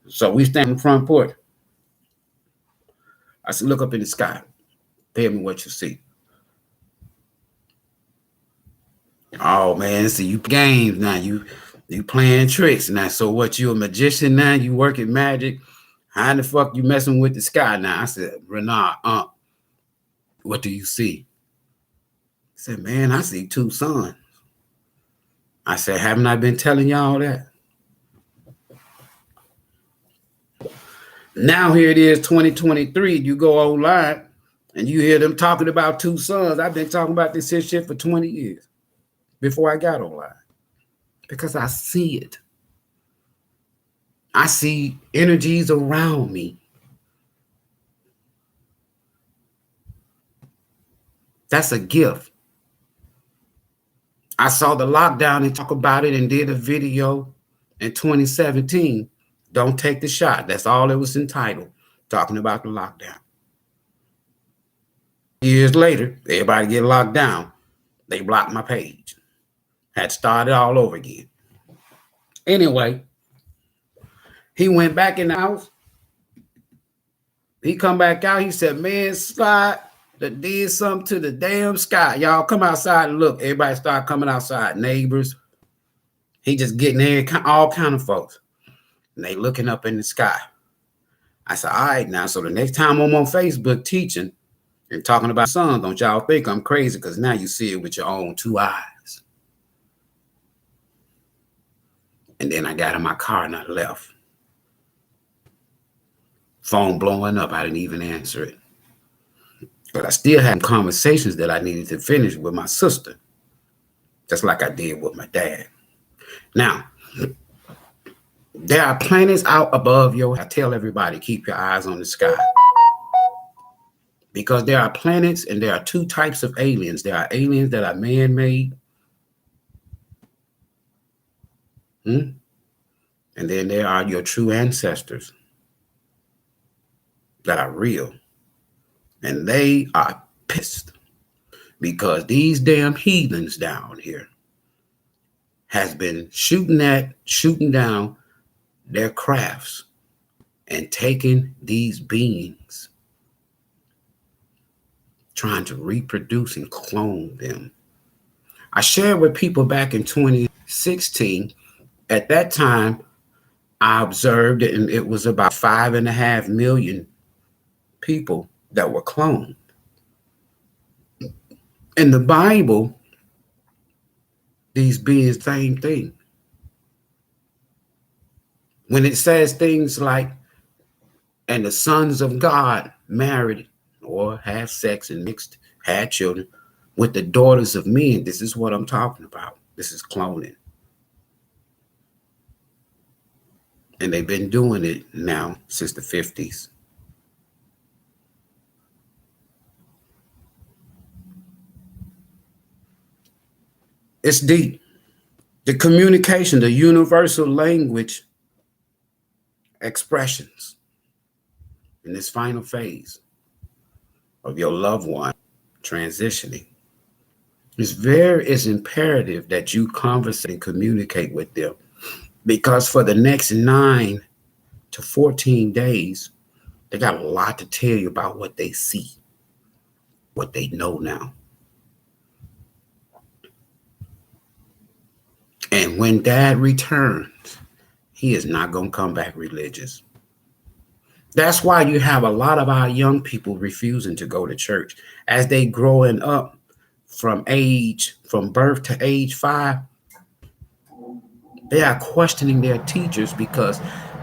So we stand in the front porch. I said, look up in the sky. Tell me what you see. Oh man, see you games now. You playing tricks now. So what, you a magician now? You working magic? How in the fuck you messing with the sky now? I said, Renard, what do you see? He said, man, I see two suns. I said, haven't I been telling y'all that? Now here it is, 2023. You go online and you hear them talking about two suns. I've been talking about this shit for 20 years before I got online because I see it. I see energies around me. That's a gift. I saw the lockdown and talk about it and did a video in 2017. Don't take the shot. That's all it was entitled, talking about the lockdown. Years later, everybody get locked down. They blocked my page. Had started all over again. Anyway, he went back in the house. He come back out. He said, man, Scott, that did something to the damn sky. Y'all come outside and look. Everybody start coming outside. Neighbors. He just getting there, all kind of folks. And they looking up in the sky. I said, all right now. So the next time I'm on Facebook teaching and talking about sun, don't y'all think I'm crazy, because now you see it with your own two eyes. And then I got in my car and I left. Phone blowing up. I didn't even answer it. But I still had conversations that I needed to finish with my sister, just like I did with my dad. Now, there are planets out above I tell everybody, keep your eyes on the sky. Because there are planets and there are two types of aliens. There are aliens that are man-made. And then there are your true ancestors that are real. And they are pissed because these damn heathens down here has been shooting down their crafts and taking these beings, trying to reproduce and clone them. I shared with people back in 2016. At that time, I observed it, and it was about 5.5 million people that were cloned. In the Bible, these beings, same thing. When it says things like, and the sons of God married or had sex and mixed, had children with the daughters of men, this is what I'm talking about. This is cloning. And they've been doing it now since the 50s. It's deep. The communication, the universal language expressions in this final phase of your loved one transitioning. It's imperative that you converse and communicate with them, because for the next 9 to 14 days, they got a lot to tell you about what they see, what they know now. And when Dad returns, he is not going to come back religious. That's why you have a lot of our young people refusing to go to church as they growing up from birth to age 5. They are questioning their teachers because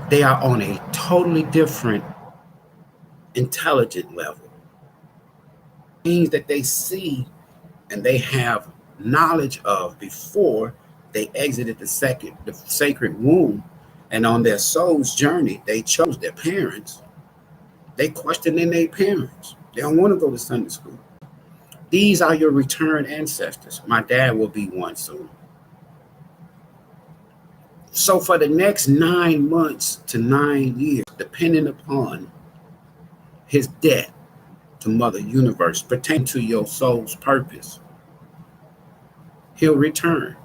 they are on a totally different intelligent level. Things that they see and they have knowledge of before they exited the sacred womb, and on their soul's journey, they chose their parents. They questioning their parents. They don't want to go to Sunday school. These are your returned ancestors. My dad will be one soon. So for the next 9 months to 9 years, depending upon his death to Mother Universe, pertaining to your soul's purpose, he'll return.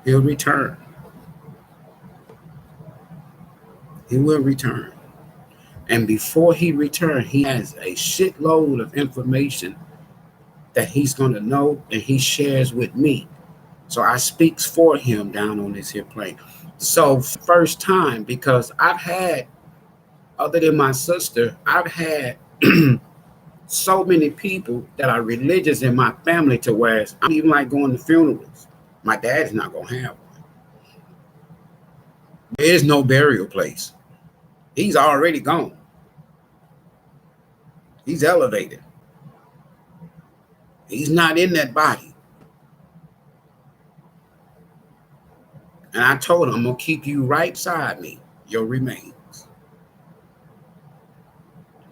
He'll return. He will return. And before he returns, he has a shitload of information that he's going to know and he shares with me. So I speaks for him down on this here plane. So first time, because I've had, other than my sister, I've had so many people that are religious in my family to where I'm even like going to funerals. My dad's not going to have one. There is no burial place. He's already gone. He's elevated. He's not in that body. And I told him, I'm going to keep you right beside me, your remains,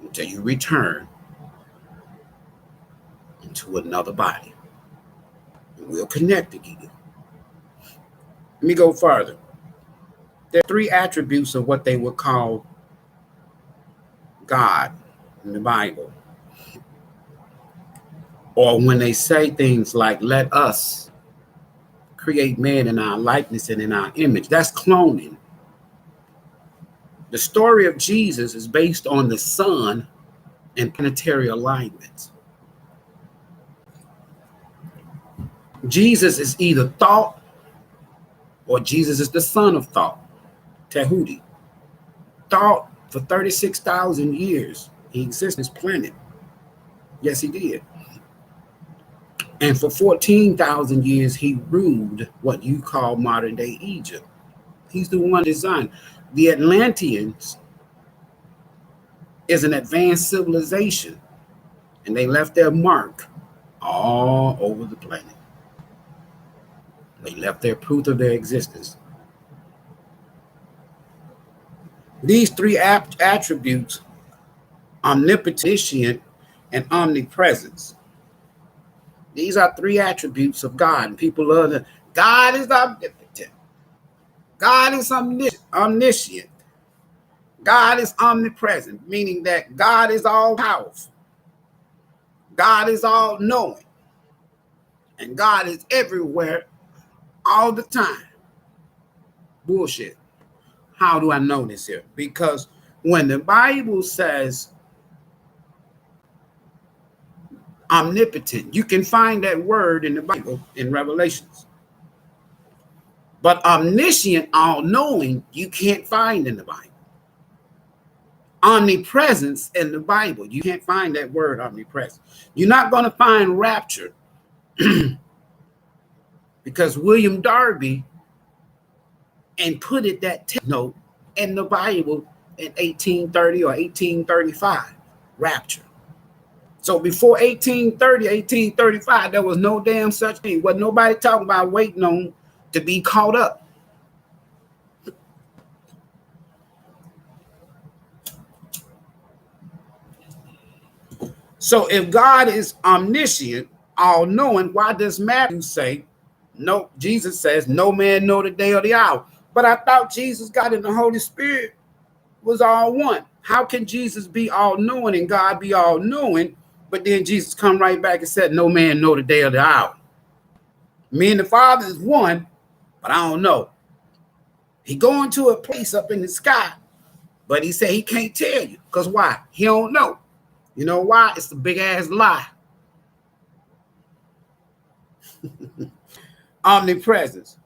until you return into another body. And we'll connect again. Let me go further. There are 3 attributes of what they would call God in the Bible. Or when they say things like, let us create man in our likeness and in our image, that's cloning. The story of Jesus is based on the sun and planetary alignments. Jesus is either thought or Jesus is the son of thought, Tehuti. Thought for 36,000 years, he exists on this planet. Yes, he did. And for 14,000 years, he ruled what you call modern day Egypt. He's the one designed. The Atlanteans is an advanced civilization, and they left their mark all over the planet. They left their proof of their existence. These 3 attributes, omnipotent and omnipresence. These are 3 attributes of God. And people love that. God is omnipotent. God is omniscient. God is omnipresent, meaning that God is all powerful. God is all knowing. And God is everywhere all the time. Bullshit. How do I know this here? Because when the Bible says omnipotent, you can find that word in the Bible in Revelations. But omniscient, all-knowing, you can't find in the Bible. omnipresence in the Bible. You can't find that word omnipresence. You're not going to find rapture because William Darby and put it that note in the Bible in 1830 or 1835, rapture. So before 1830, 1835, there was no damn such thing. Wasn't nobody talking about waiting on to be caught up. So if God is omniscient, all-knowing, why does Matthew say, no, Jesus says, no man know the day or the hour? But I thought Jesus, God, and the Holy Spirit was all one. How can Jesus be all-knowing and God be all-knowing, but then Jesus come right back and said, no man know the day or the hour? Me and the Father is one, but I don't know. He going to a place up in the sky, but he said he can't tell you. Because why? He don't know. You know why? It's a big-ass lie. Omnipresence.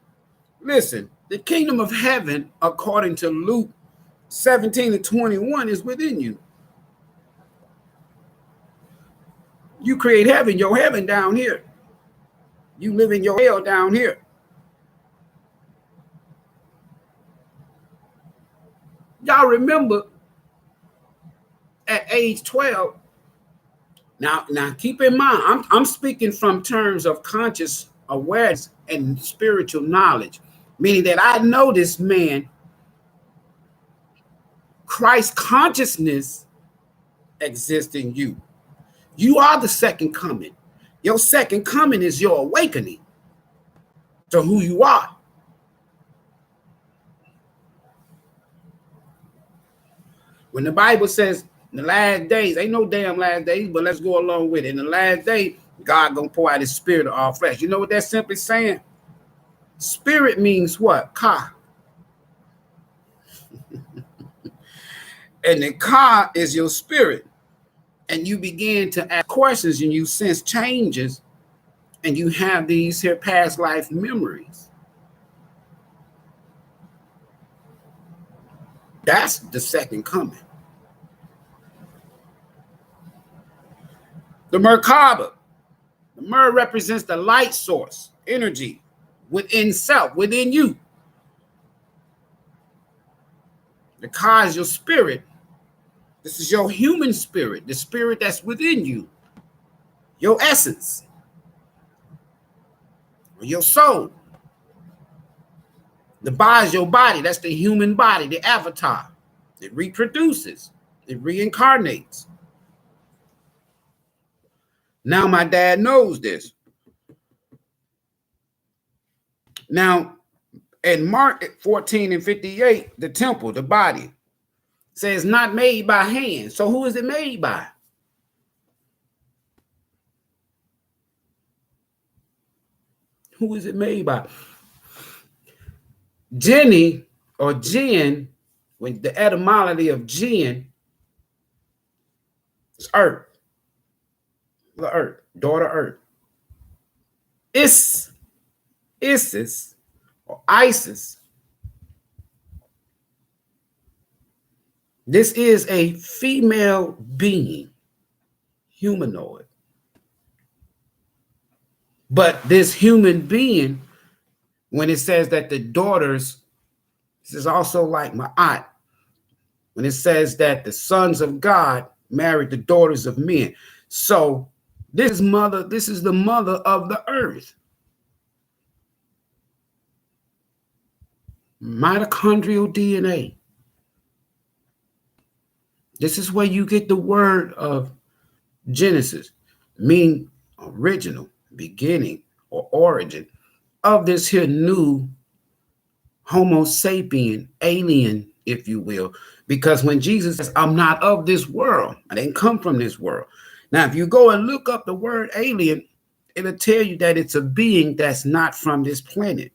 Listen, the kingdom of heaven, according to Luke 17:21, is within you. You create heaven, your heaven down here. You live in your hell down here. Y'all remember at age 12, now keep in mind, I'm speaking from terms of conscious awareness and spiritual knowledge, meaning that I know this man, Christ consciousness exists in you. You are the second coming. Your second coming is your awakening to who you are. When the Bible says in the last days, ain't no damn last days, but let's go along with it. In the last day, God gonna pour out his spirit of all flesh. You know what that's simply saying? Spirit means what? Ka. And the ka is your spirit. And you begin to ask questions and you sense changes and you have these here past life memories. That's the second coming. The Merkaba. The Mer represents the light source, energy within self, within you. The Ka is your spirit. This is your human spirit, the spirit that's within you, your essence, or your soul. The Ba is your body. That's the human body, the avatar. It reproduces. It reincarnates. Now my dad knows this. Now, in Mark 14:58, the temple, the body, says not made by hand. So who is it made by? Who is it made by? Jenny or Jinn, when the etymology of Jinn is earth. The earth, daughter earth. Isis or Isis. This is a female being, humanoid. But this human being, when it says that the daughters, this is also like Ma'at, when it says that the sons of God married the daughters of men. So this is the mother of the earth. Mitochondrial DNA. This is where you get the word of Genesis, meaning original, beginning, or origin of this here new Homo sapien, alien, if you will. Because when Jesus says, I'm not of this world, I didn't come from this world. Now, if you go and look up the word alien, it'll tell you that it's a being that's not from this planet.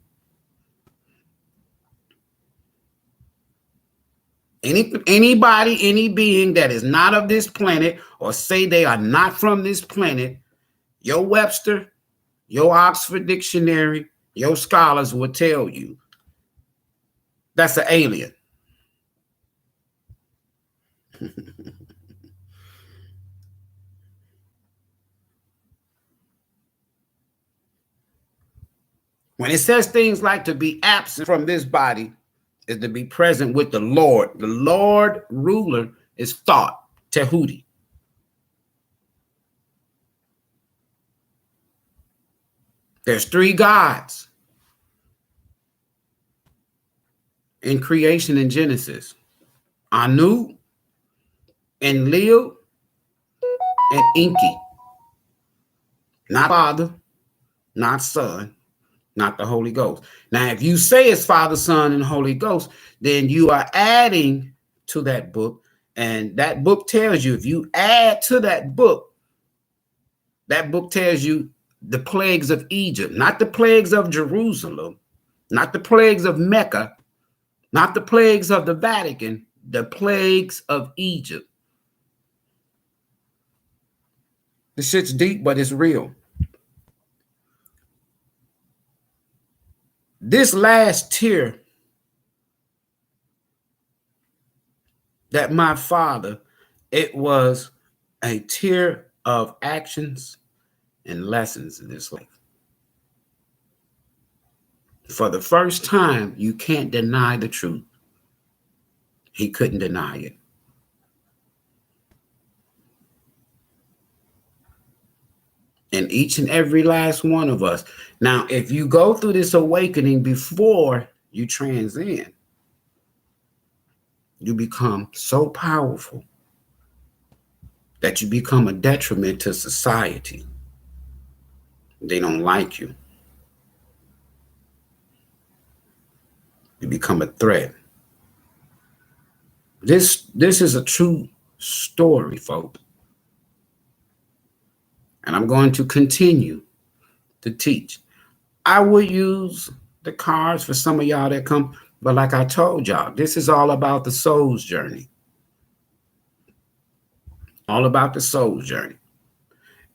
Anybody, any being that is not of this planet or say they are not from this planet, your Webster, your Oxford Dictionary, your scholars will tell you that's an alien. When it says things like to be absent from this body is to be present with the Lord. The Lord ruler is thought, Tehuti. There's three gods in creation in Genesis. Anu, Enlil, and Enki. Not Father, not Son, not the Holy Ghost. Now, if you say it's Father, Son, and Holy Ghost, then you are adding to that book. And that book tells you, if you add to that book tells you the plagues of Egypt, not the plagues of Jerusalem, not the plagues of Mecca, not the plagues of the Vatican, the plagues of Egypt. This shit's deep, but it's real. This last tier that my father, it was a tier of actions and lessons in this life. For the first time, you can't deny the truth. He couldn't deny it. And each and every last one of us. Now, if you go through this awakening before you transcend, you become so powerful that you become a detriment to society. They don't like you. You become a threat. This is a true story, folks. And I'm going to continue to teach. I will use the cards for some of y'all that come, but like I told y'all, this is all about the soul's journey. All about the soul's journey.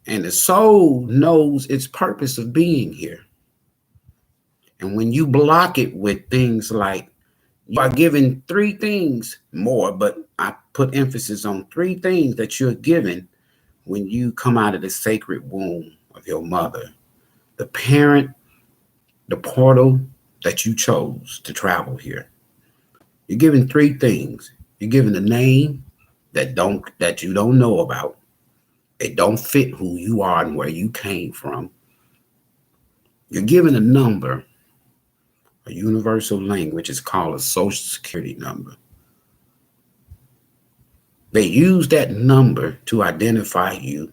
And the soul knows its purpose of being here. And when you block it with things like, you are given three things more, but I put emphasis on three things that you're given when you come out of the sacred womb of your mother. The parent, the portal that you chose to travel here. You're given three things. You're given a name that you don't know about. It don't fit who you are and where you came from. You're given a number, a universal language. It's called a social security number. They use that number to identify you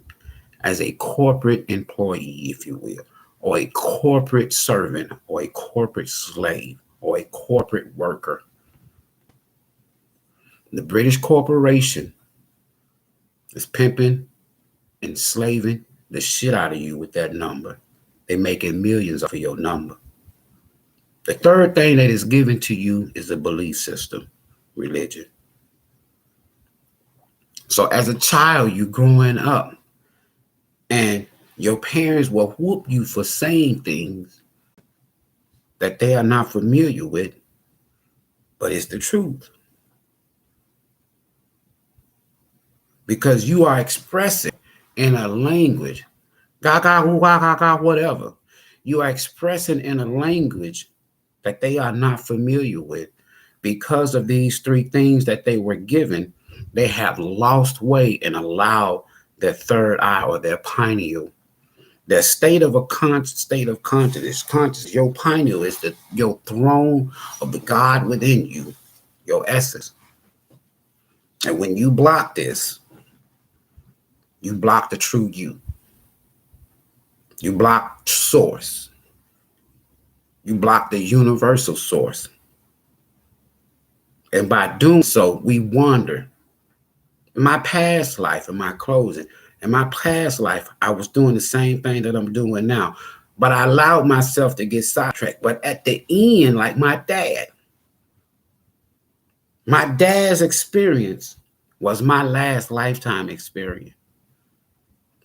as a corporate employee, if you will, or a corporate servant, or a corporate slave, or a corporate worker. The British corporation is pimping, enslaving the shit out of you with that number. They're making millions off of your number. The third thing that is given to you is a belief system, religion. So as a child, you're growing up and your parents will whoop you for saying things that they are not familiar with, but it's the truth. Because you are expressing in a language, whatever. You are expressing in a language that they are not familiar with. Because of these three things that they were given, they have lost way and allowed their third eye or their pineal, their state of consciousness. Your pineal is your throne of the God within you, your essence. And when you block this, you block the true you. You block source. You block the universal source. And by doing so, we wander. In my past life, in my closing, in my past life, I was doing the same thing that I'm doing now. But I allowed myself to get sidetracked. But at the end, like my dad's experience was my last lifetime experience.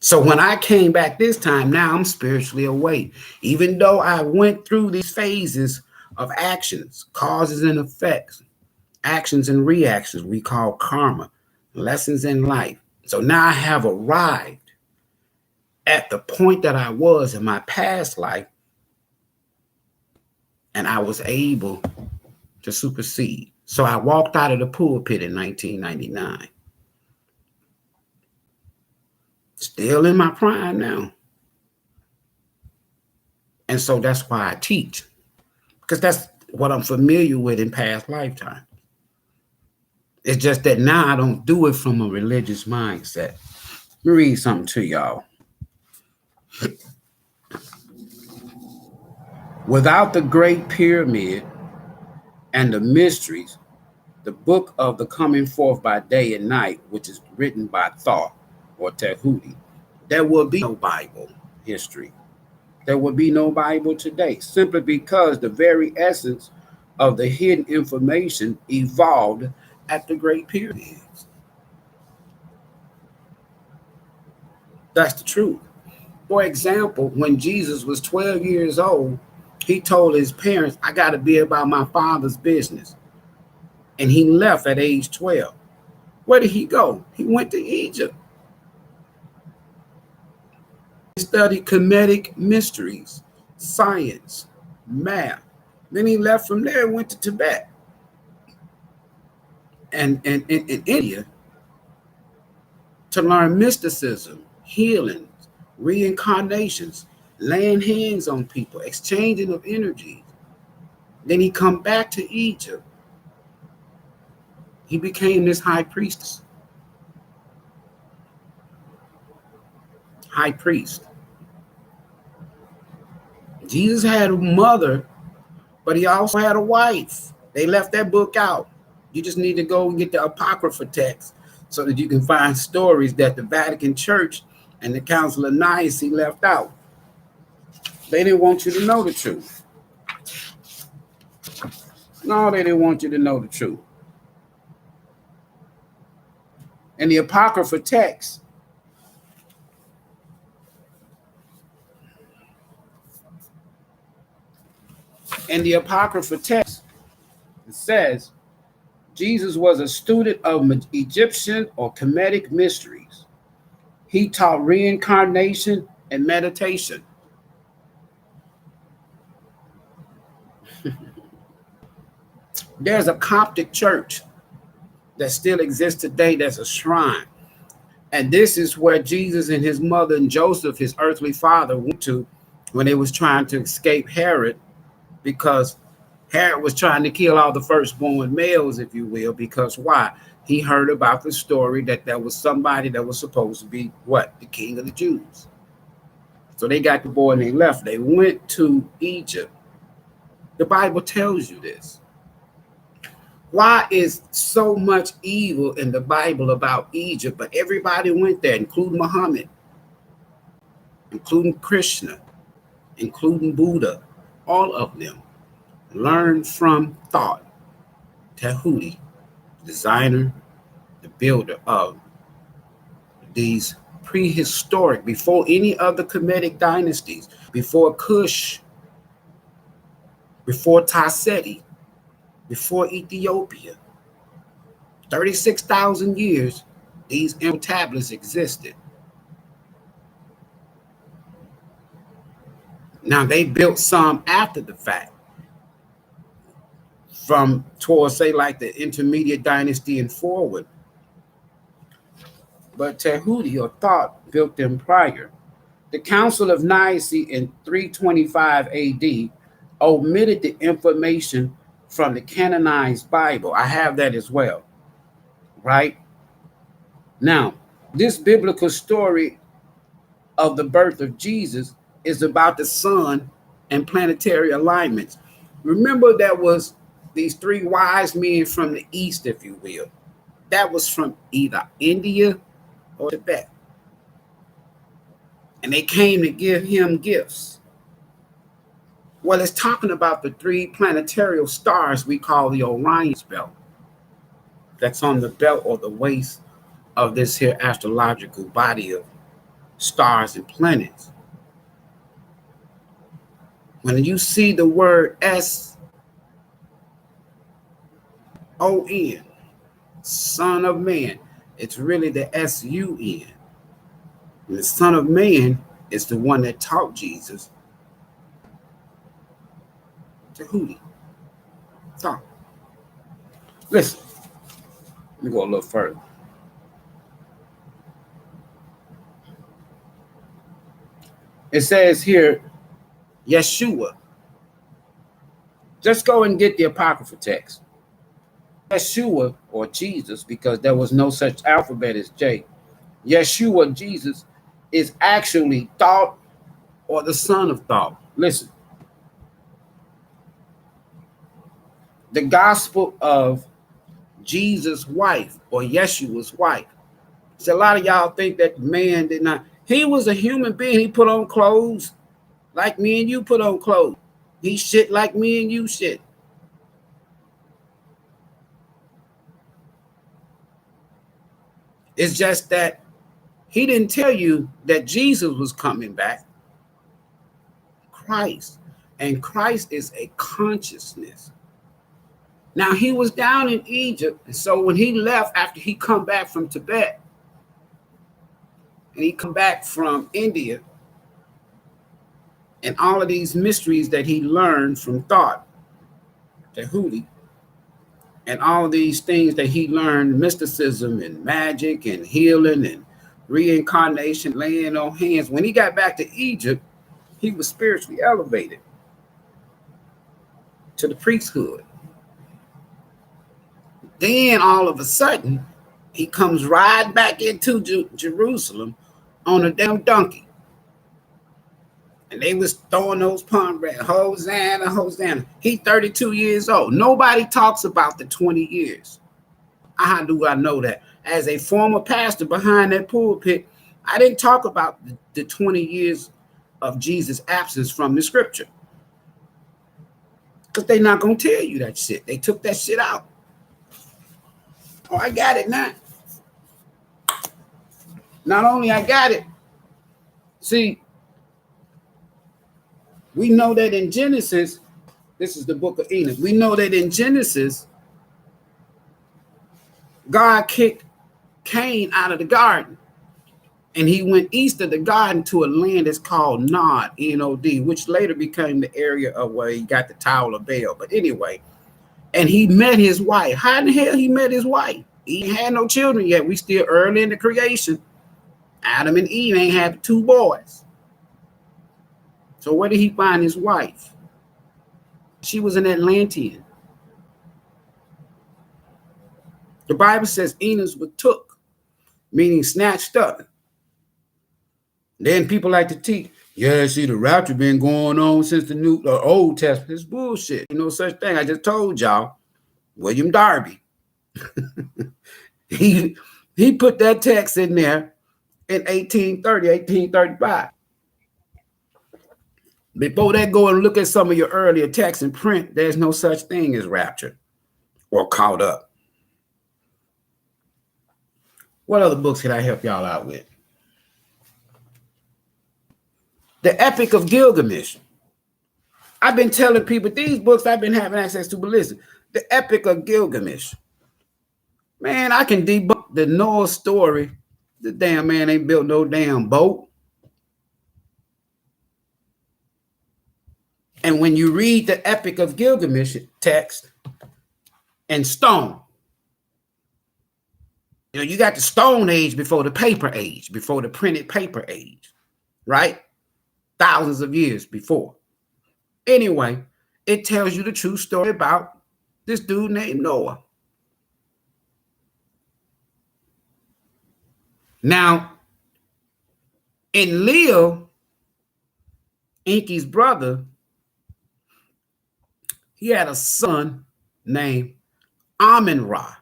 So when I came back this time, now I'm spiritually awake. Even though I went through these phases of actions, causes and effects, actions and reactions we call karma. lessons in life. So now I have arrived at the point that I was in my past life, and I was able to supersede. So I walked out of the pulpit in 1999. Still in my prime now. And so that's why I teach, because that's what I'm familiar with in past lifetimes. It's just that now I don't do it from a religious mindset. Let me read something to y'all. Without the Great Pyramid and the mysteries, the book of the coming forth by day and night, which is written by thought or Tehuti, there will be no Bible history. There will be no Bible today, simply because the very essence of the hidden information evolved at the Great Pyramids. That's the truth. For example, when Jesus was 12 years old, he told his parents, I got to be about my father's business. And he left at age 12. Where did he go? He went to Egypt. He studied Kemetic mysteries, science, math. Then he left from there and went to Tibet and in India to learn mysticism, healings, reincarnations, laying hands on people, exchanging of energies. Then he come back to Egypt. He became this high priestess. High priest. Jesus had a mother, but he also had a wife. They left that book out. You just need to go and get the Apocrypha text so that you can find stories that the Vatican Church and the Council of Nicaea left out. They didn't want you to know the truth. No, they didn't want you to know the truth. And the Apocrypha text it says Jesus was a student of Egyptian or Kemetic mysteries. He taught reincarnation and meditation. There's a Coptic church that still exists today. There's a shrine. And this is where Jesus and his mother and Joseph, his earthly father, went to when they was trying to escape Herod, because Herod was trying to kill all the firstborn males, if you will, because why? He heard about the story that there was somebody that was supposed to be what? The king of the Jews. So they got the boy and they left. They went to Egypt. The Bible tells you this. Why is so much evil in the Bible about Egypt? But everybody went there, including Muhammad, including Krishna, including Buddha, all of them learned from thought. Tehuti, designer, the builder of these prehistoric, before any other Kemetic dynasties, before Kush, before Tasseti, before Ethiopia. 36,000 years, these tablets existed. Now, they built some after the fact, from towards, say, like the intermediate dynasty and forward. But Tehuti, or thought, built them prior. The Council of Nicaea in 325 AD omitted the information from the canonized Bible. I have that as well, right? Now, this biblical story of the birth of Jesus is about the sun and planetary alignments. Remember, there was these three wise men from the east, if you will. That was from either India or Tibet. And they came to give him gifts. Well, it's talking about the three planetary stars we call the Orion's belt. That's on the belt or the waist of this here astrological body of stars and planets. When you see the word SON, Son of Man, It's really the S-U-N. And the Son of Man is the one that taught Jesus to who talk. Listen, let me go a little further. It says here, Yeshua. Just go and get the Apocrypha text. Yeshua, or Jesus, because there was no such alphabet as J. Yeshua, Jesus, is actually thought or the son of thought. Listen. The gospel of Jesus' wife, or Yeshua's wife. So a lot of y'all think that man did not. He was a human being. He put on clothes like me and you put on clothes. He shit like me and you shit. It's just that he didn't tell you that Jesus was coming back. Christ. And Christ is a consciousness. Now, he was down in Egypt. And so when he left, after he come back from Tibet, and he come back from India, and all of these mysteries that he learned from thought, Tahuti, and all these things that he learned, mysticism and magic and healing and reincarnation, laying on hands. When he got back to Egypt, he was spiritually elevated to the priesthood. Then all of a sudden, he comes right back into Jerusalem on a damn donkey. And they was throwing those pomegranates, Hosanna, Hosanna. He's 32 years old. Nobody talks about the 20 years. How do I know that? As a former pastor behind that pulpit, I didn't talk about the 20 years of Jesus' absence from the scripture. Because they're not going to tell you that shit. They took that shit out. Oh, I got it now. Not only I got it. See, we know that in Genesis, this is the book of Enoch. We know that in Genesis, God kicked Cain out of the garden. And he went east of the garden to a land that's called Nod, N-O-D, which later became the area of where he got the Tower of Babel. But anyway, and he met his wife. How in the hell he met his wife? He ain't had no children yet. We still early in the creation. Adam and Eve ain't had 2 boys. So where did he find his wife? She was an Atlantean. The Bible says Enos was took, meaning snatched up. Then people like to teach, yeah, see, the rapture been going on since the Old Testament. It's bullshit. You know, such thing. I just told y'all, William Darby. he put that text in there in 1835. Before that, go and look at some of your earlier texts in print. There's no such thing as rapture or caught up. What other books can I help y'all out with? The Epic of Gilgamesh. I've been telling people these books I've been having access to, but listen, the Epic of Gilgamesh. Man, I can debunk the Noah story. The damn man ain't built no damn boat. And when you read the Epic of Gilgamesh text and stone, you know, you got the Stone Age before the paper age, before the printed paper age, right? Thousands of years before. Anyway, it tells you the true story about this dude named Noah. Now, in Leo, Enki's brother, he had a son named Amun-Ra.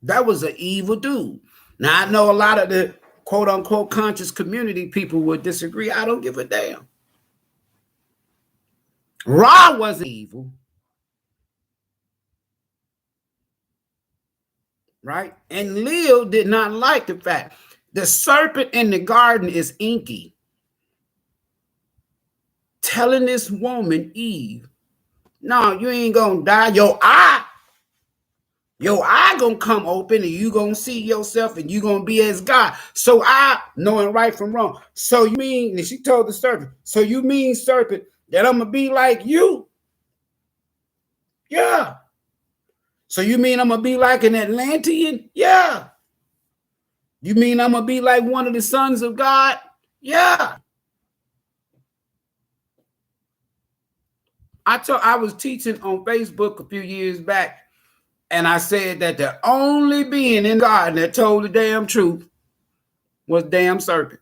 That was an evil dude. Now, I know a lot of the quote-unquote conscious community people would disagree. I don't give a damn. Ra wasn't evil. Right? And Leo did not like the fact the serpent in the garden is Enki, telling this woman, Eve, no, you ain't gonna die. Your eye Your eye gonna come open and you gonna see yourself and you gonna be as God. So I knowing right from wrong. So you mean, and she told the serpent, so you mean, serpent, that I'm gonna be like you? Yeah. So you mean I'm gonna be like an Atlantean? Yeah. You mean I'm gonna be like one of the sons of God? Yeah. I was teaching on Facebook a few years back, and I said that the only being in God that told the damn truth was damn serpent.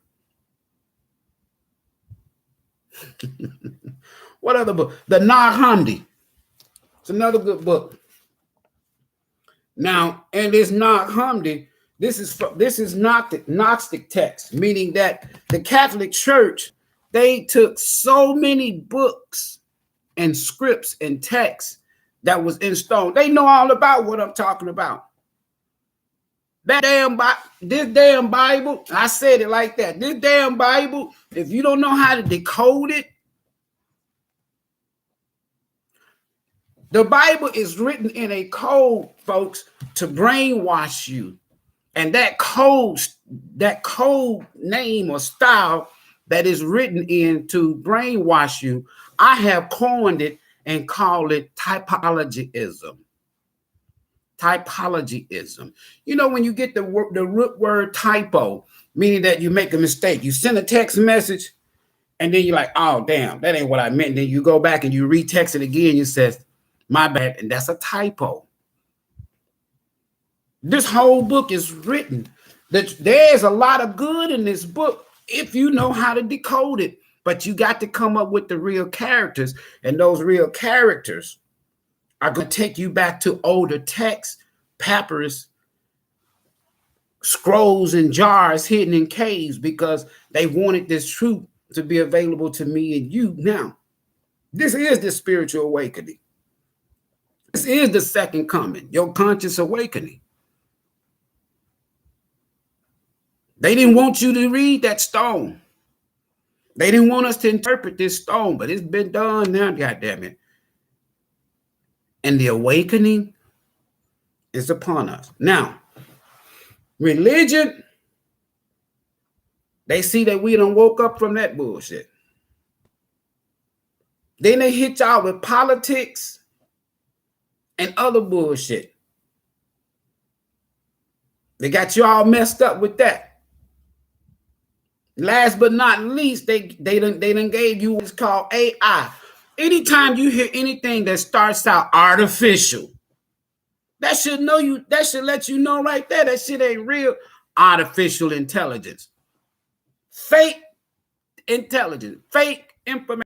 What other book? The Nag Hammadi. It's another good book. Now, in this Nag Hammadi, this is not the Gnostic text, meaning that the Catholic Church, they took so many books and scripts and texts that was in stone. They know all about what I'm talking about. This damn Bible, I said it like that. This damn Bible, if you don't know how to decode it, the Bible is written in a code, folks, to brainwash you. And that code name or style that is written in to brainwash you, I have coined it and called it typologyism. Typologyism. You know, when you get the root word typo, meaning that you make a mistake, you send a text message and then you're like, oh, damn, that ain't what I meant. And then you go back and you retext it again. You says, my bad. And that's a typo. This whole book is written. There's a lot of good in this book if you know how to decode it. But you got to come up with the real characters. And those real characters are going to take you back to older texts, papyrus, scrolls, and jars hidden in caves because they wanted this truth to be available to me and you now. This is the spiritual awakening. This is the second coming, your conscious awakening. They didn't want you to read that stone. They didn't want us to interpret this stone, but it's been done now, goddamn it. And the awakening is upon us. Now, religion, they see that we done woke up from that bullshit. Then they hit y'all with politics and other bullshit. They got you all messed up with that. Last but not least, they done gave you what's called AI. Anytime you hear anything that starts out artificial, that should let you know right there that shit ain't real. Artificial intelligence, fake intelligence, fake information,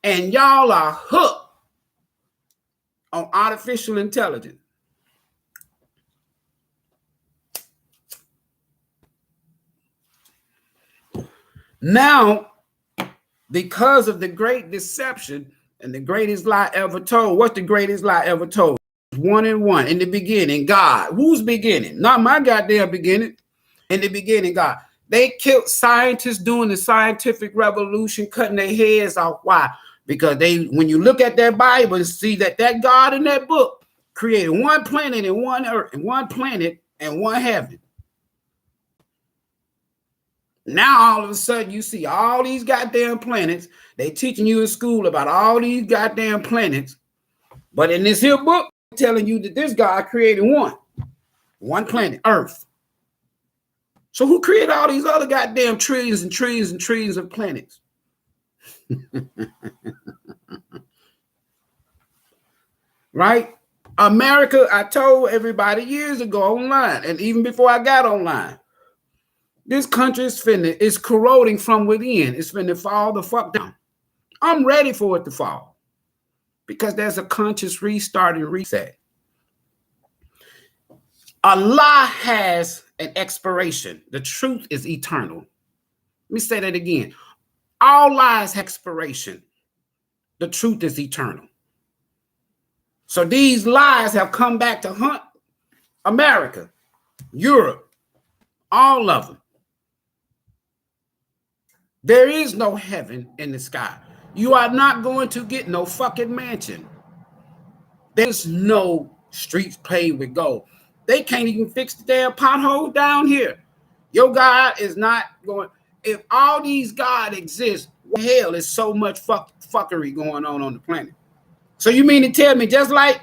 and y'all are hooked on artificial intelligence. Now, because of the great deception and the greatest lie ever told, what's the greatest lie ever told? One and one. In the beginning, God. Who's beginning? Not my goddamn beginning. In the beginning, God. They killed scientists during the scientific revolution, cutting their heads off. Why? Because when you look at that Bible and see that God in that book created one planet and one earth, and one planet and one heaven. Now, all of a sudden, you see all these goddamn planets. They teaching you in school about all these goddamn planets. But in this here book, telling you that this God created one planet, Earth. So who created all these other goddamn trillions and trillions and trillions of planets? Right? America, I told everybody years ago online, and even before I got online, this country is corroding from within. It's finna fall the fuck down. I'm ready for it to fall because there's a conscious restart and reset. A lie has an expiration. The truth is eternal. Let me say that again. All lies have expiration. The truth is eternal. So these lies have come back to hunt America, Europe, all of them. There is no heaven in the sky. You are not going to get no fucking mansion. There's no Streets paved with gold. They can't even fix the damn pothole down here. Your God is not going. If all these gods exist, hell, there's so much fuckery going on the planet. So you mean to tell me, just like,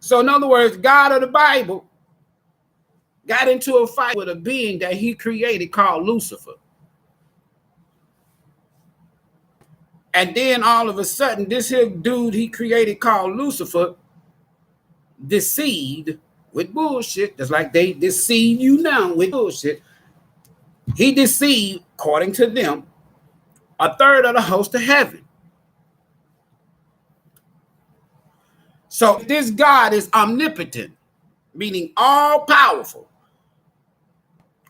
so in other words, God of the Bible got into a fight with a being that he created called Lucifer. And then all of a sudden, this here dude he created called Lucifer deceived with bullshit, just like they deceive you now with bullshit. He deceived, according to them, a third of the host of heaven. So this God is omnipotent, meaning all powerful.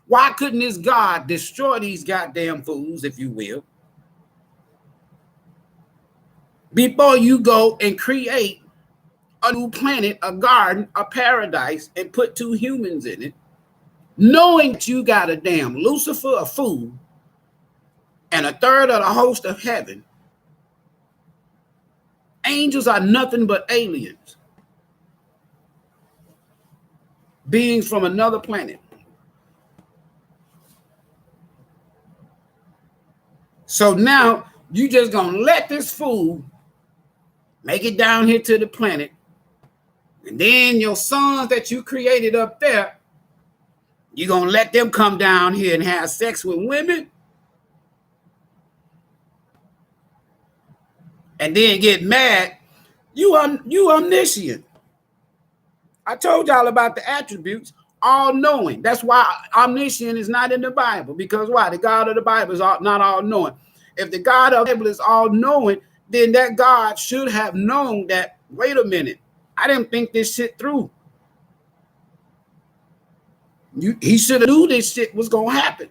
Why couldn't this God destroy these goddamn fools, if you will, before you go and create a new planet, a garden, a paradise, and put 2 humans in it, knowing that you got a damn Lucifer, a fool, and a third of the host of heaven? Angels are nothing but aliens, beings from another planet. So now you just gonna let this fool make it down here to the planet, and then your sons that you created up there, you're gonna let them come down here and have sex with women, and then get mad. You omniscient. I told y'all about the attributes, all-knowing. That's why omniscient is not in the Bible, because why? The God of the Bible is not all-knowing. If the God of the Bible is all-knowing, then that God should have known that, wait a minute, I didn't think this shit through. He should have knew this shit was going to happen.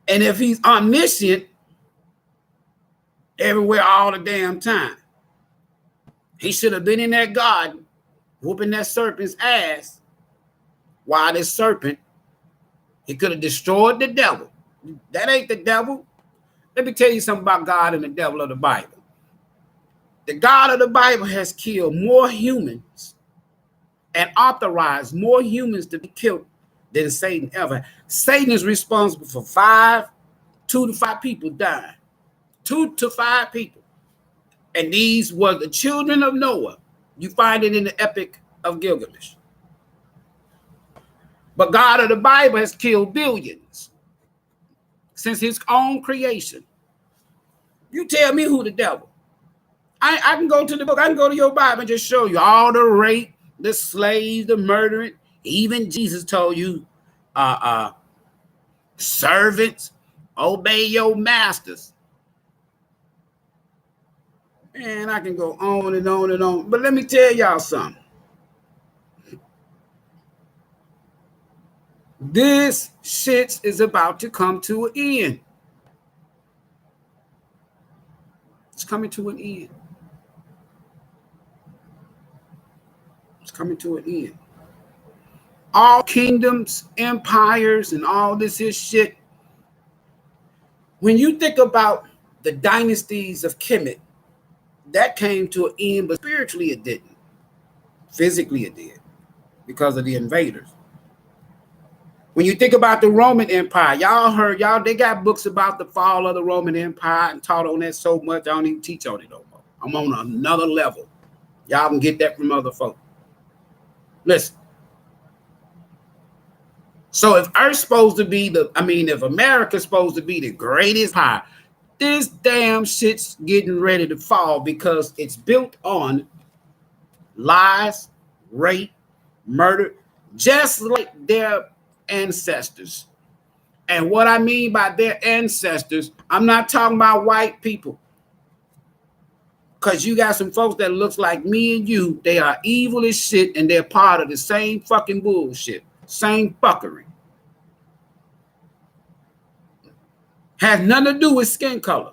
And if he's omniscient everywhere all the damn time, he should have been in that garden whooping that serpent's ass. While this serpent, he could have destroyed the devil. That ain't the devil. Let me tell you something about God and the devil of the Bible. The God of the Bible has killed more humans and authorized more humans to be killed than Satan ever. Satan is responsible for 2 to 5 people dying. 2 to 5 people. And these were the children of Noah. You find it in the Epic of Gilgamesh. But God of the Bible has killed billions since his own creation. You tell me who the devil. I can go to the book. I can go to your Bible and just show you all the rape, the slaves, the murdering. Even Jesus told you, servants, obey your masters. And I can go on and on and on. But let me tell y'all something. This shit is about to come to an end. It's coming to an end. It's coming to an end. All kingdoms, empires, and all this is shit. When you think about the dynasties of Kemet, that came to an end, but spiritually it didn't. Physically it did, because of the invaders. When you think about the Roman Empire, they got books about the fall of the Roman Empire and taught on that so much, I don't even teach on it no more. I'm on another level. Y'all can get that from other folk. Listen. So if Earth's supposed to be if America's supposed to be the greatest empire, this damn shit's getting ready to fall because it's built on lies, rape, murder, just like their ancestors. And what I mean by their ancestors, I'm not talking about white people. Because you got some folks that looks like me and you, they are evil as shit, and they're part of the same fucking bullshit, same fuckery. Has nothing to do with skin color.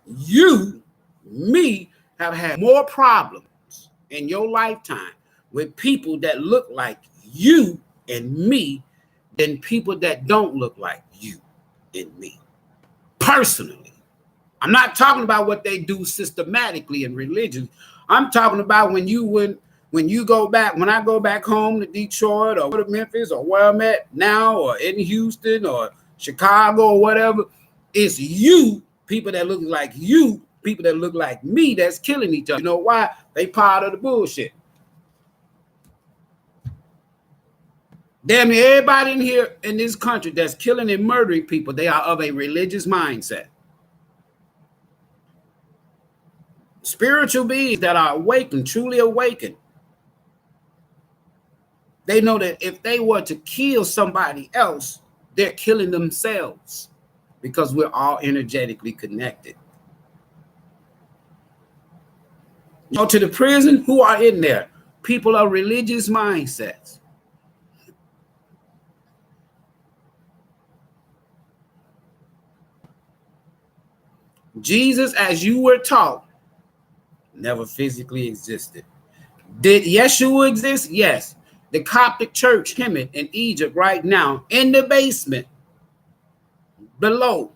You, me, have had more problems in your lifetime with people that look like you and me than people that don't look like you and me. Personally. I'm not talking about what they do systematically in religion. I'm talking about when you go back, when I go back home to Detroit or to Memphis or where I'm at now or in Houston or Chicago or whatever, it's you, people that look like you, people that look like me that's killing each other. You know why? They part of the bullshit. Damn near everybody in here in this country that's killing and murdering people, they are of a religious mindset. Spiritual beings that are awakened, truly awakened, they know that if they were to kill somebody else, they're killing themselves because we're all energetically connected. You go to the prison, who are in there? People of religious mindsets. Jesus, as you were taught, never physically existed. Did Yeshua exist? Yes. The Coptic church, Kemet in Egypt right now, in the basement below,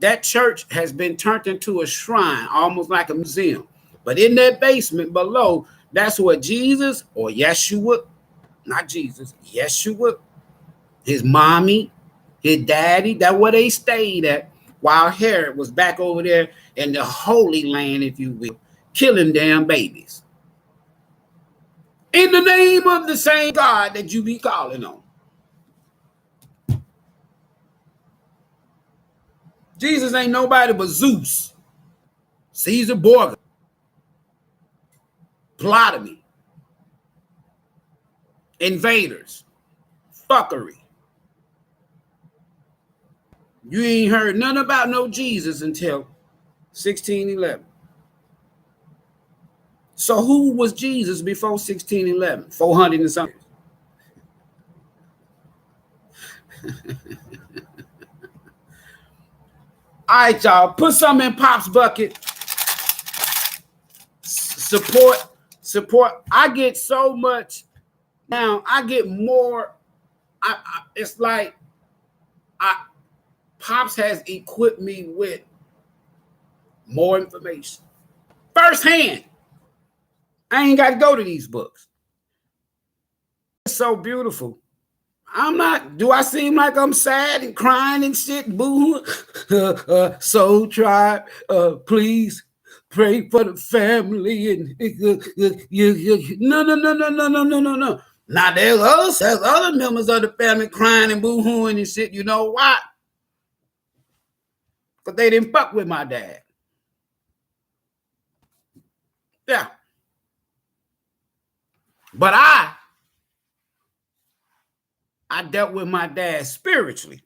that church has been turned into a shrine, almost like a museum. But in that basement below, that's where Jesus or Yeshua, not Jesus, Yeshua, his mommy, his daddy, that's where they stayed at, while Herod was back over there in the Holy Land, if you will, killing damn babies. In the name of the same God that you be calling on. Jesus ain't nobody but Zeus, Caesar Borgia, Ptolemy, invaders, fuckery. You ain't heard nothing about no Jesus until 1611. So who was Jesus before 1611? 400 and something. All right, y'all. Put something in Pop's bucket. Support. I get so much now. I get more. It's like Pops has equipped me with more information firsthand. I ain't got to go to these books. It's so beautiful. I'm not. Do I seem like I'm sad and crying and shit? Boo. Soul Tribe, please pray for the family. And no. Now there's other members of the family crying and boo-hooing and shit. You know why? Because they didn't fuck with my dad. Yeah. But I dealt with my dad spiritually.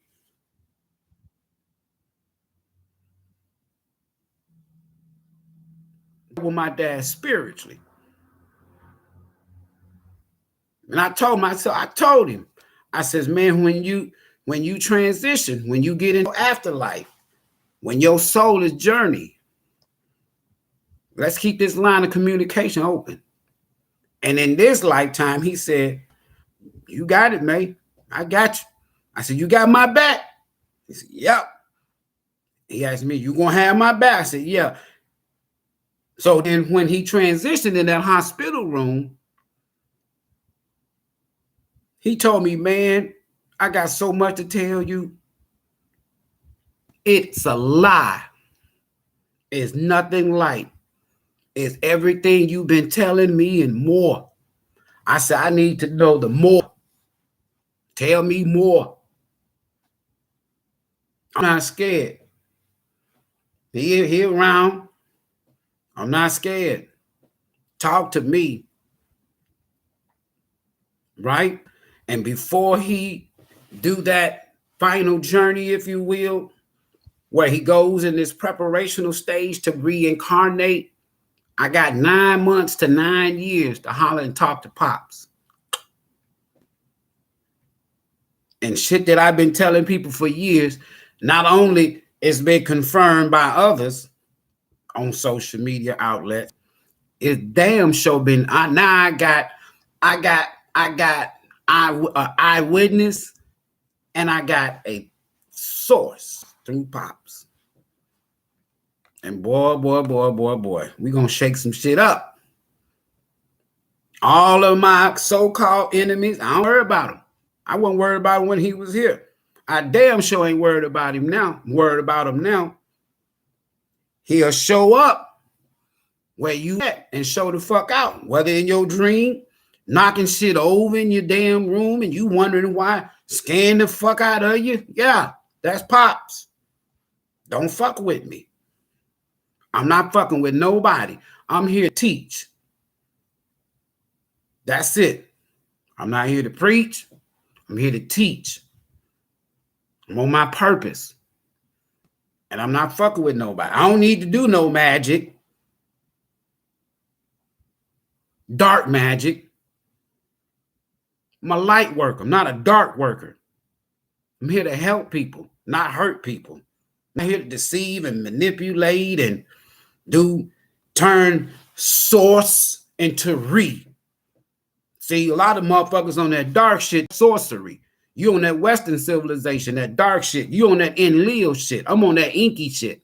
With my dad spiritually. And I told him, I says, man, when you transition, when you get into afterlife, when your soul is journey, let's keep this line of communication open. And in this lifetime, he said, you got it, man. I got you. I said, you got my back? He said, yep. He asked me, you gonna have my back? I said, yeah. So then when he transitioned in that hospital room, he told me, man, I got so much to tell you. It's a lie. It's nothing like. It's everything you've been telling me and more. I said, I need to know the more. Tell me more. I'm not scared. He around. I'm not scared. Talk to me. Right? And before he do that final journey, if you will, where he goes in this preparational stage to reincarnate, I got 9 months to 9 years to holler and talk to Pops. And shit that I've been telling people for years, not only it's been confirmed by others on social media outlets, it's damn sure been. I got eyewitness, and I got a source through Pops. And boy, we gonna shake some shit up. All of my so-called enemies, I don't worry about them. I wasn't worried about him when he was here. I damn sure ain't worried about him now. I'm worried about him now. He'll show up where you at and show the fuck out. Whether in your dream, knocking shit over in your damn room and you wondering why, scaring the fuck out of you. Yeah, that's Pops. Don't fuck with me. I'm not fucking with nobody. I'm here to teach. That's it. I'm not here to preach. I'm here to teach. I'm on my purpose. And I'm not fucking with nobody. I don't need to do no magic. Dark magic. I'm a light worker. I'm not a dark worker. I'm here to help people, not hurt people. I'm not here to deceive and manipulate and turn source into re. See, a lot of motherfuckers on that dark shit, sorcery. You on that Western civilization, that dark shit. You on that Enlil shit. I'm on that inky shit.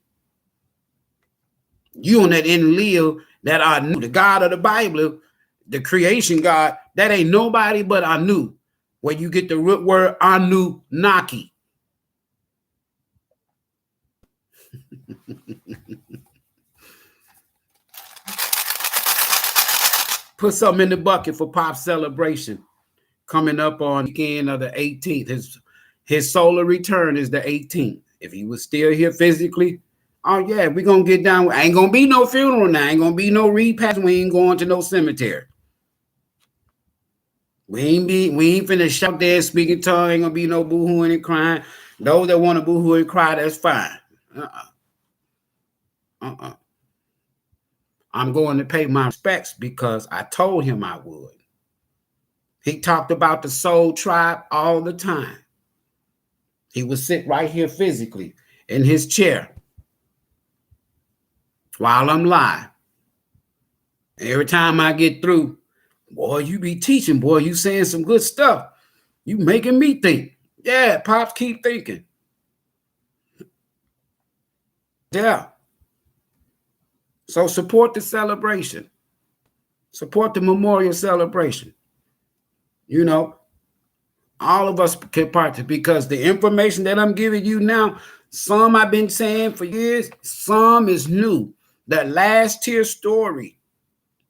You on that Enlil that I knew. The God of the Bible, the creation God, that ain't nobody but I knew. Where you get the root word Anunnaki. Put something in the bucket for Pop's celebration. Coming up on the weekend of the 18th. His solar return is the 18th. If he was still here physically, oh yeah, we're gonna get down. Ain't gonna be no funeral now. Ain't gonna be no repast. We ain't going to no cemetery. We ain't finna shout there speaking tongue. Ain't gonna be no boo-hooing and crying. Those that want to boo-hoo and cry, that's fine. I'm going to pay my respects because I told him I would. He talked about the soul tribe all the time. He would sit right here physically in his chair while I'm live. And every time I get through, boy, you be teaching, boy, you saying some good stuff. You making me think. Yeah, Pops, keep thinking. Yeah. So support the celebration. Support the memorial celebration. You know, all of us can participate because the information that I'm giving you now, some I've been saying for years, some is new. That last tier story,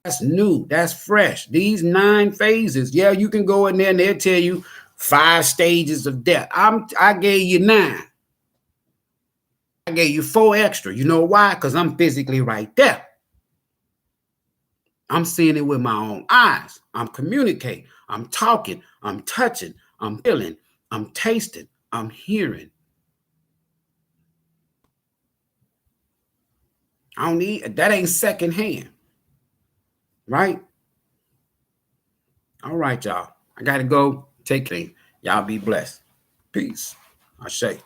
that's new, that's fresh. These 9 phases, yeah, you can go in there and they'll tell you 5 stages of death. I gave you 9. I gave you 4 extra. You know why? Because I'm physically right there. I'm seeing it with my own eyes. I'm communicating. I'm talking. I'm touching. I'm feeling. I'm tasting. I'm hearing. I don't need that. Ain't secondhand. Right? All right, y'all. I got to go. Take care. Y'all be blessed. Peace. I say.